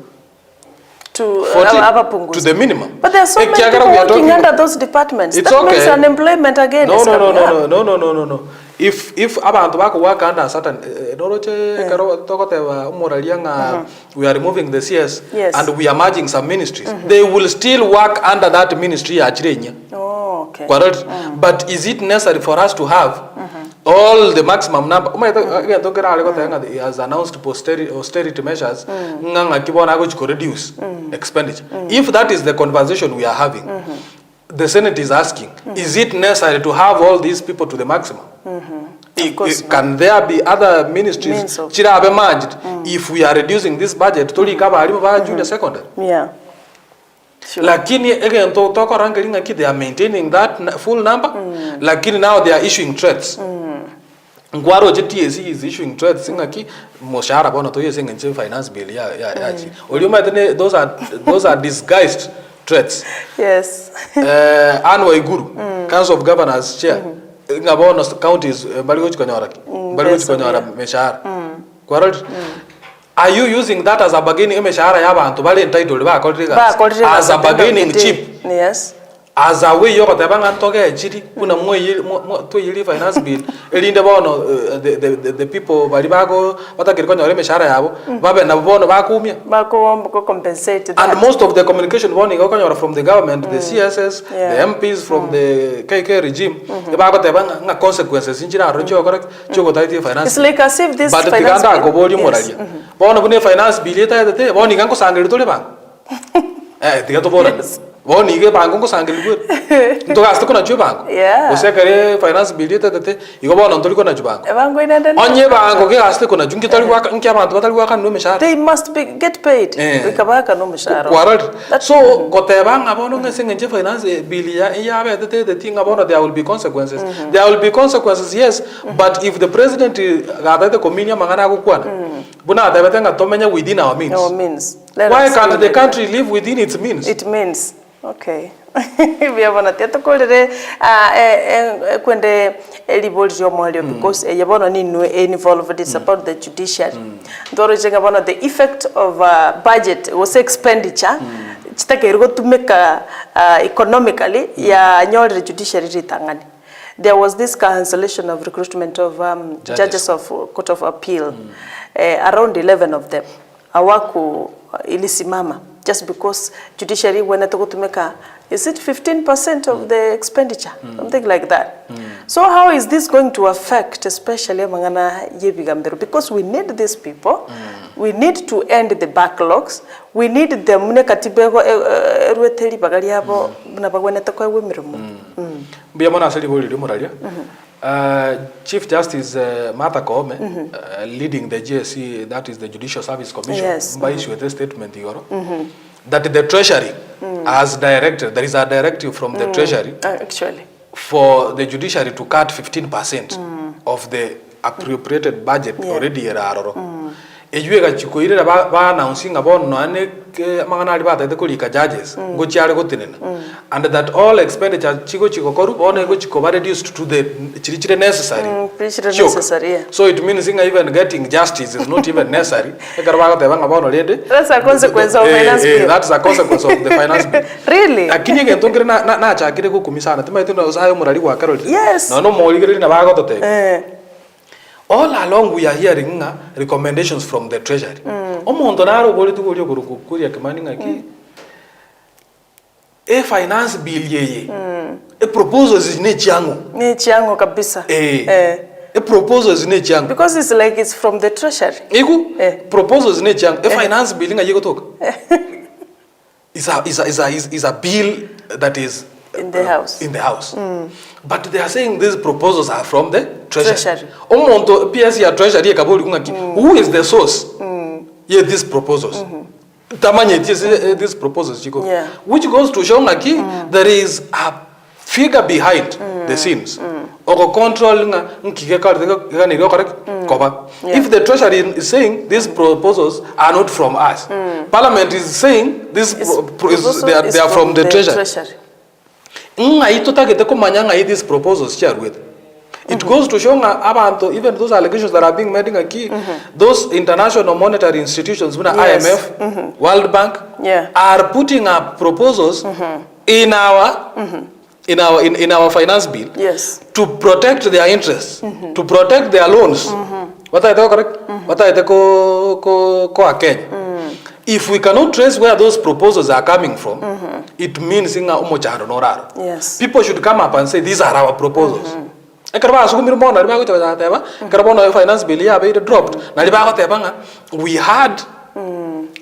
40, to the minimum? But there are so many people working under those departments. It's that okay. means unemployment again. No. if abantu bako work under certain noroche karo tokoteba umoralianga we are removing the CS and we are merging some ministries, they will still work under that ministry achirenya. Okay. But is it necessary for us to have all the maximum number? He has announced austerity measures. Reduce expenditure. If that is the conversation we are having, the Senate is asking, is it necessary to have all these people to the maximum? Can there be other ministries merged if we are reducing this budget to cover junior secondary? Yeah. Sure. Lakini again they are maintaining that full number. Lakini now they are issuing threats. Ngwaro JTSC is issuing threats singaki moshara bono to using in finance bill those are disguised threats. Yes. Anne Waiguru, Council of Governors chair. Ngabono counties baligo chikonyora meshara. Are you using that as a bargaining meshara yabantu bali entitled as a bargaining chip? Yes. As a way yoko tebanga ntoke chiri kuna to yili finance bill elinde bono the people bali bago batakirikonyora meshara yabo babe na bono bakumia bako compensate that. And most of the communication warning okonyora from the government, the CSS, the MPs from the KK regime bago tebanga nga consequences injira rojo correct choko taiti finance. It's like as if this finance bill ko boli moralia bono bune finance bill eta tete bono ngango sangere tole bang tigato bono Boni ke bango ko sangel good. Nto gasto ko na chubango. Yeah. Ose kare finance bill tete igo bono ntoli ko na chubango. Bango inenda. Onye bango ke gasto ko na junki tali waka nkia bantu batali waka no meshara. They must get paid. Bikabaka no meshara. So gotebanga bono ngesengenje finance bill ya be tete tinga bono there will be consequences. There will be consequences, yes, but if the president ga the kominia mangana ko kwana. Buna tebete nga tomenya within our means. Our means. Why can't the country live within its means? It means. Okay. We have a theater called kwende eliboli yomoalio because yabono ni involved is about the judiciary. Ndoro jenga bono the effect of budget was expenditure. Chitake irgo to make economically ya nyori judiciary ritangani. There was this cancellation of recruitment of judges of Court of Appeal. Around 11 of them. Awaku ilisimama. Just because judiciary went to make is it 15% of the expenditure? Something like that. So how is this going to affect, especially Mangana Yebigambero? Because we need these people. We need to end the backlogs. We need them Munekatibego Rueteli Bagariabo Nabagwenetako Wimirum. Biamona Seli Moralia. Chief Justice Martha Koome, leading the GSC, that is the Judicial Service Commission, by issue a statement that the Treasury has directed, there is a directive from the Treasury actually for the judiciary to cut 15% of the appropriated budget already. Ejuega chikoire ba announcing about no ane mangana liba the kolika judges go chiare go tinena and that all expenditure chiko koru one go chiko reduced to the chirichire necessary. So it means even getting justice is not even necessary. That's a consequence of finance bill. That's a consequence of the finance bill. Really? Akini ke ntongere na chakire ko kumisana tema ito na sayo murali wa Carol. Yes. No moligere na bago tote. All along we are hearing recommendations from the Treasury. Omonto naro boli tu boli kuri akimani ngaki. E finance bill yeye. E proposals ni chiango. Ni chiango kabisa. E proposals ni chiango. Because it's like it's from the Treasury. Iku proposals ni chiango. E finance bill nga yego toka. Is a bill that is in the house. In the house. But they are saying these proposals are from the Treasury. Omonto PS ya Treasury kaboli kungaki. Who is the source? Yeah, these proposals. Tamanye these proposals chiko. Which goes to show ngaki there is a figure behind the scenes. Oko control ngike correct cover. If the Treasury is saying these proposals are not from us. Parliament is saying these they are from the Treasury. These proposals share with. It goes to show even those allegations that are being made those international monetary institutions, IMF, World Bank, are putting up proposals in our in our finance bill, yes, to protect their interests, to protect their loans. What I talk correct? What I talk if we cannot trace where those proposals are coming from, it means yes, people should come up and say these are our proposals. Finance bill dropped. We had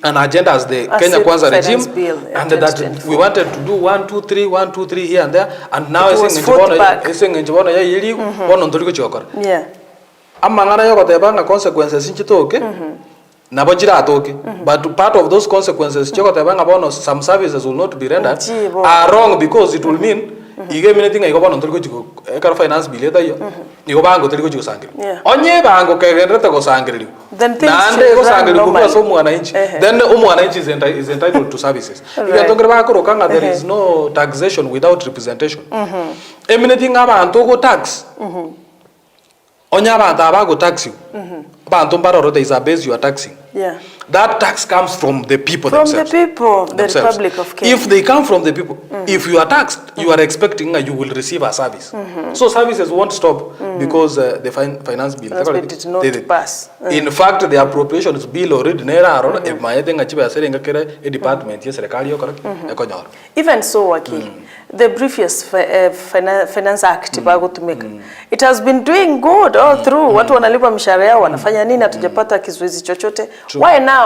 an agenda as the Kenya Kwanza regime, and that we wanted to do 1, 2, 3, 1, 2, 3 here and there, and now it's saying yeah. Consequences but part of those consequences some services will not be rendered are wrong, because it will mean finance bill then is entitled to services. There is no taxation without representation. Anything about tax. Tax you. There is a base you are taxing. Yeah. That tax comes from the people themselves. From the people, the Republic of Kenya. If they come from the people, if you are taxed, you are expecting you will receive a service. So services won't stop because the finance bill did not pass. In fact, the appropriations bill already department even so, Wakili, the previous finance act to make, it has been doing good all through. Watu wanalipa mishahara yao, wanafanya nini, hatujapata kizuizi chochote. Why now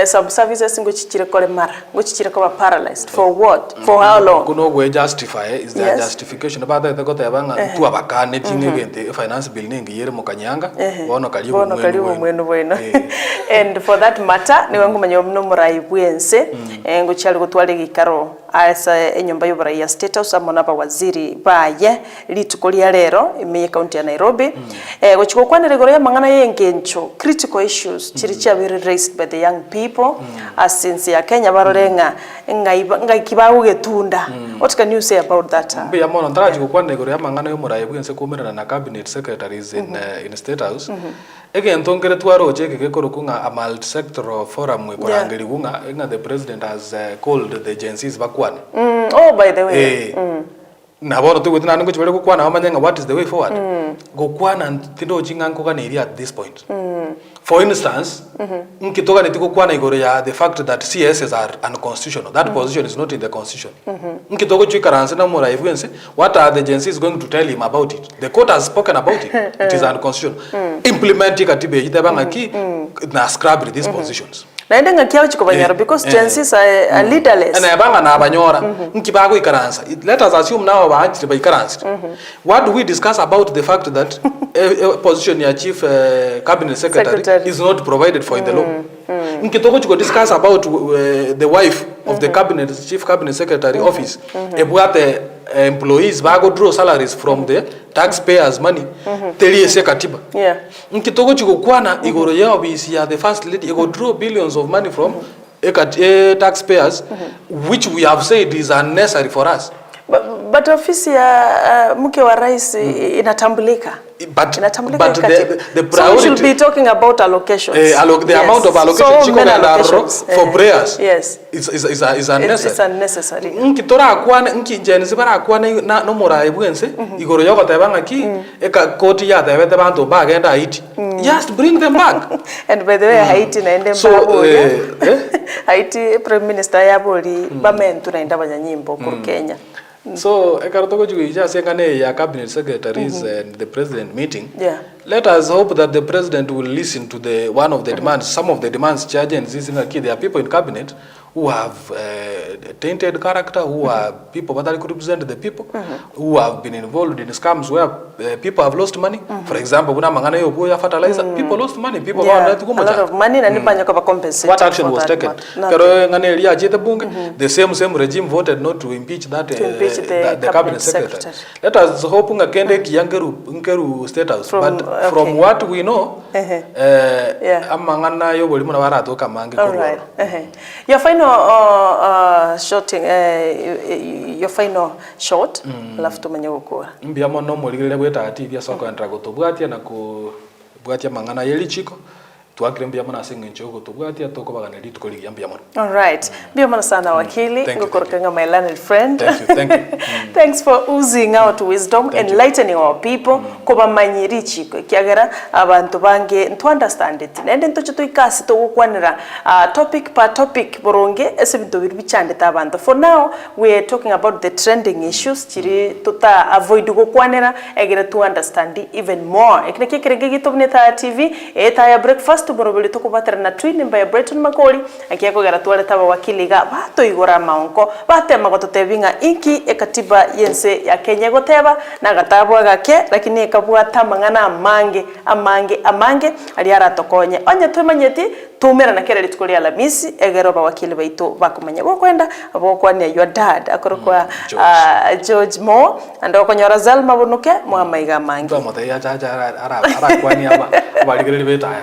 some services ngochichire kole mara, ngochichire kwa paralyzed for what? For how long? Kuno we justify is there justification about that got yabanga tu abakane tingegente finance bill ningi yere mukanyanga bono kalibu mwenu. And for that matter ni wangu manyo mno murai bwense ngochali gutwale gikaro asa enyumba y'uburai ya State House amona ba waziri baye litukolia rero imeye county ya Nairobi gochiko kwaneregoro ya mangana yengencho critical issues chiricha very raised by the young people as since ya Kenya barorenga ngai kibawo getunda. What can you say about that? Mbe amono ntaraji kwaneregoro ya mangana y'umurai bwense kumerana na cabinet secretaries in State House. Again, tongere tuaro cheke kekorokunga a multi-sectoral forum we korangeri kunga the president has called the agencies bakwane. Oh, by the way. Na boro tu kutina ngo chibere kukwana amanyanga what is the way forward. Gokwana ntindo chinganko kaneri at this point. For instance, nkitoka netiko kwana igoro ya the fact that CSs are unconstitutional. That position is not in the constitution. Nkitoko chikaranse na mura evidence, what are the agencies going to tell him about it? The court has spoken about it. It is unconstitutional. Implementing katiba itabanga ki na scrap these positions. Naendenga kiao chikobanyaro because agencies are leaderless. Na yabanga na abanyora nkibago ikaransa. Let us assume now baanjire ba ikaransa. What do we discuss about the fact that a position ya chief cabinet secretary is not provided for in the law? Nkitoko chiko discuss about the wife of the chief cabinet secretary office. Ebwate employees bago draw salaries from the taxpayers money. Teliese katiba. Yeah. Nkitoko chiko kwana igoro ya obisi ya the first lady ego draw billions of money from taxpayers, which we have said is unnecessary for us. But ofisi ya mke wa rais inatambulika. But the priority, so we should be talking about allocations. The amount of allocations for prayers is unnecessary. It's unnecessary. Nkitora akwana nkinjenzi bara akwana no mora ebwense igoro yoko tabanga ki eka koti ya tabete bantu bagenda Haiti. Just bring them back. And by the way Haiti naende mbabo. Haiti Prime Minister yaboli bamentu naenda banyanyimbo ku Kenya. So, ya cabinet secretaries and the president meeting. Let us hope that the president will listen to one of the demands, some of the demands charged. There are people in cabinet who have tainted character, who are people that could represent the people, who have been involved in scams where people have lost money. For example, fertilizer, people lost money. People a lot of money and what action was taken? The same regime voted not to impeach the cabinet secretary. Let us hope Ngeru State House. But from what we know, your final your final shot left to manyoko. Mbiamo no moligere gweta ati bya soko andra gotobwatia na kubwatia mangana yeli chiko twakire mbia mana singencho go tubwati atoko bagane litukoligia mbia mana. All right. Mbia mana sana wakili ngokorokanga my learned friend. Thank you. Thanks for oozing out wisdom, enlightening our people kuba manyirichi kiagera abantu bange to understand it. Nende ntocho tuikasi to gukwanira topic per topic boronge esebintu birbichandita abantu. For now we are talking about the trending issues chiri tuta avoid gukwanira egere to understand even more. Ekine kikirenge gitobneta TV Etayabreakfast borobili tukubatera na twin by Breton Makoli akiyako gara twale taba wakili ga bato igora maonko batema gototebinga inki ekatiba yense ya Kenya goteba na gatabwa gake lakini ekabwa tamangana amange ali aratokonye onye twemanyeti tumera na kera litukoli alamisi egero ba wakili baito bakumanya bokwenda abokwania your dad akorokwa George Mo ando konyora Zalma bonuke muhamaiga mangi muthe ya jaja ara kwani abaligere betaya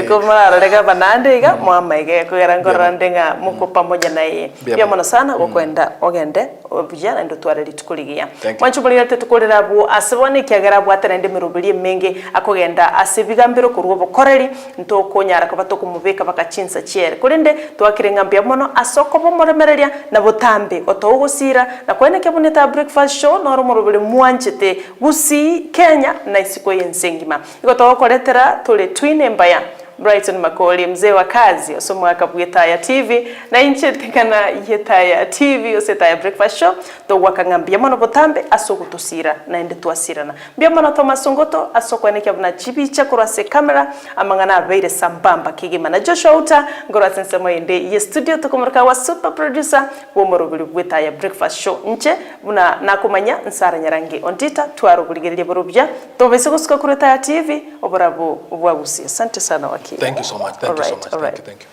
kumara lega banande iga muhamaiga kugera ngorandenga muko pamoja na yeye pia mwana sana gokwenda ogende obujana ndo tware litukuligia mwanchubulira tetukolera bu asibone kyagera bu atarende mirubili menge akogenda asibigambiro ku rubo koreri nto konyara kabato kumubeka bakachinsa chere kulinde twakirenga mbya mono asoko bomoremereria na butambe otogusira na kweneke buneta breakfast show no rumurubili mwanchete gusi Kenya na isiko yensengima ikotokoretera tule twin empire Brighton Makoli mzee wa kazi osomo akabweta TV na inchetekana yeta TV oseta ya breakfast show to wakangambia mono botambe asokutusira na ende tuasirana mbia mono Thomas Ngoto asokwaneke buna chibicha kurase kamera amangana abeire sambamba kigima na Joshua Uta ngora sensemo ende ye studio tukumurika wa super producer wo morobili bweta ya breakfast show nche buna nakumanya nsara nyarangi Ontita twaruguligerie borobya to besikusuka kureta ya TV oborabu obwabusi asante sana Thank you so much. Thank you so much. Thank you.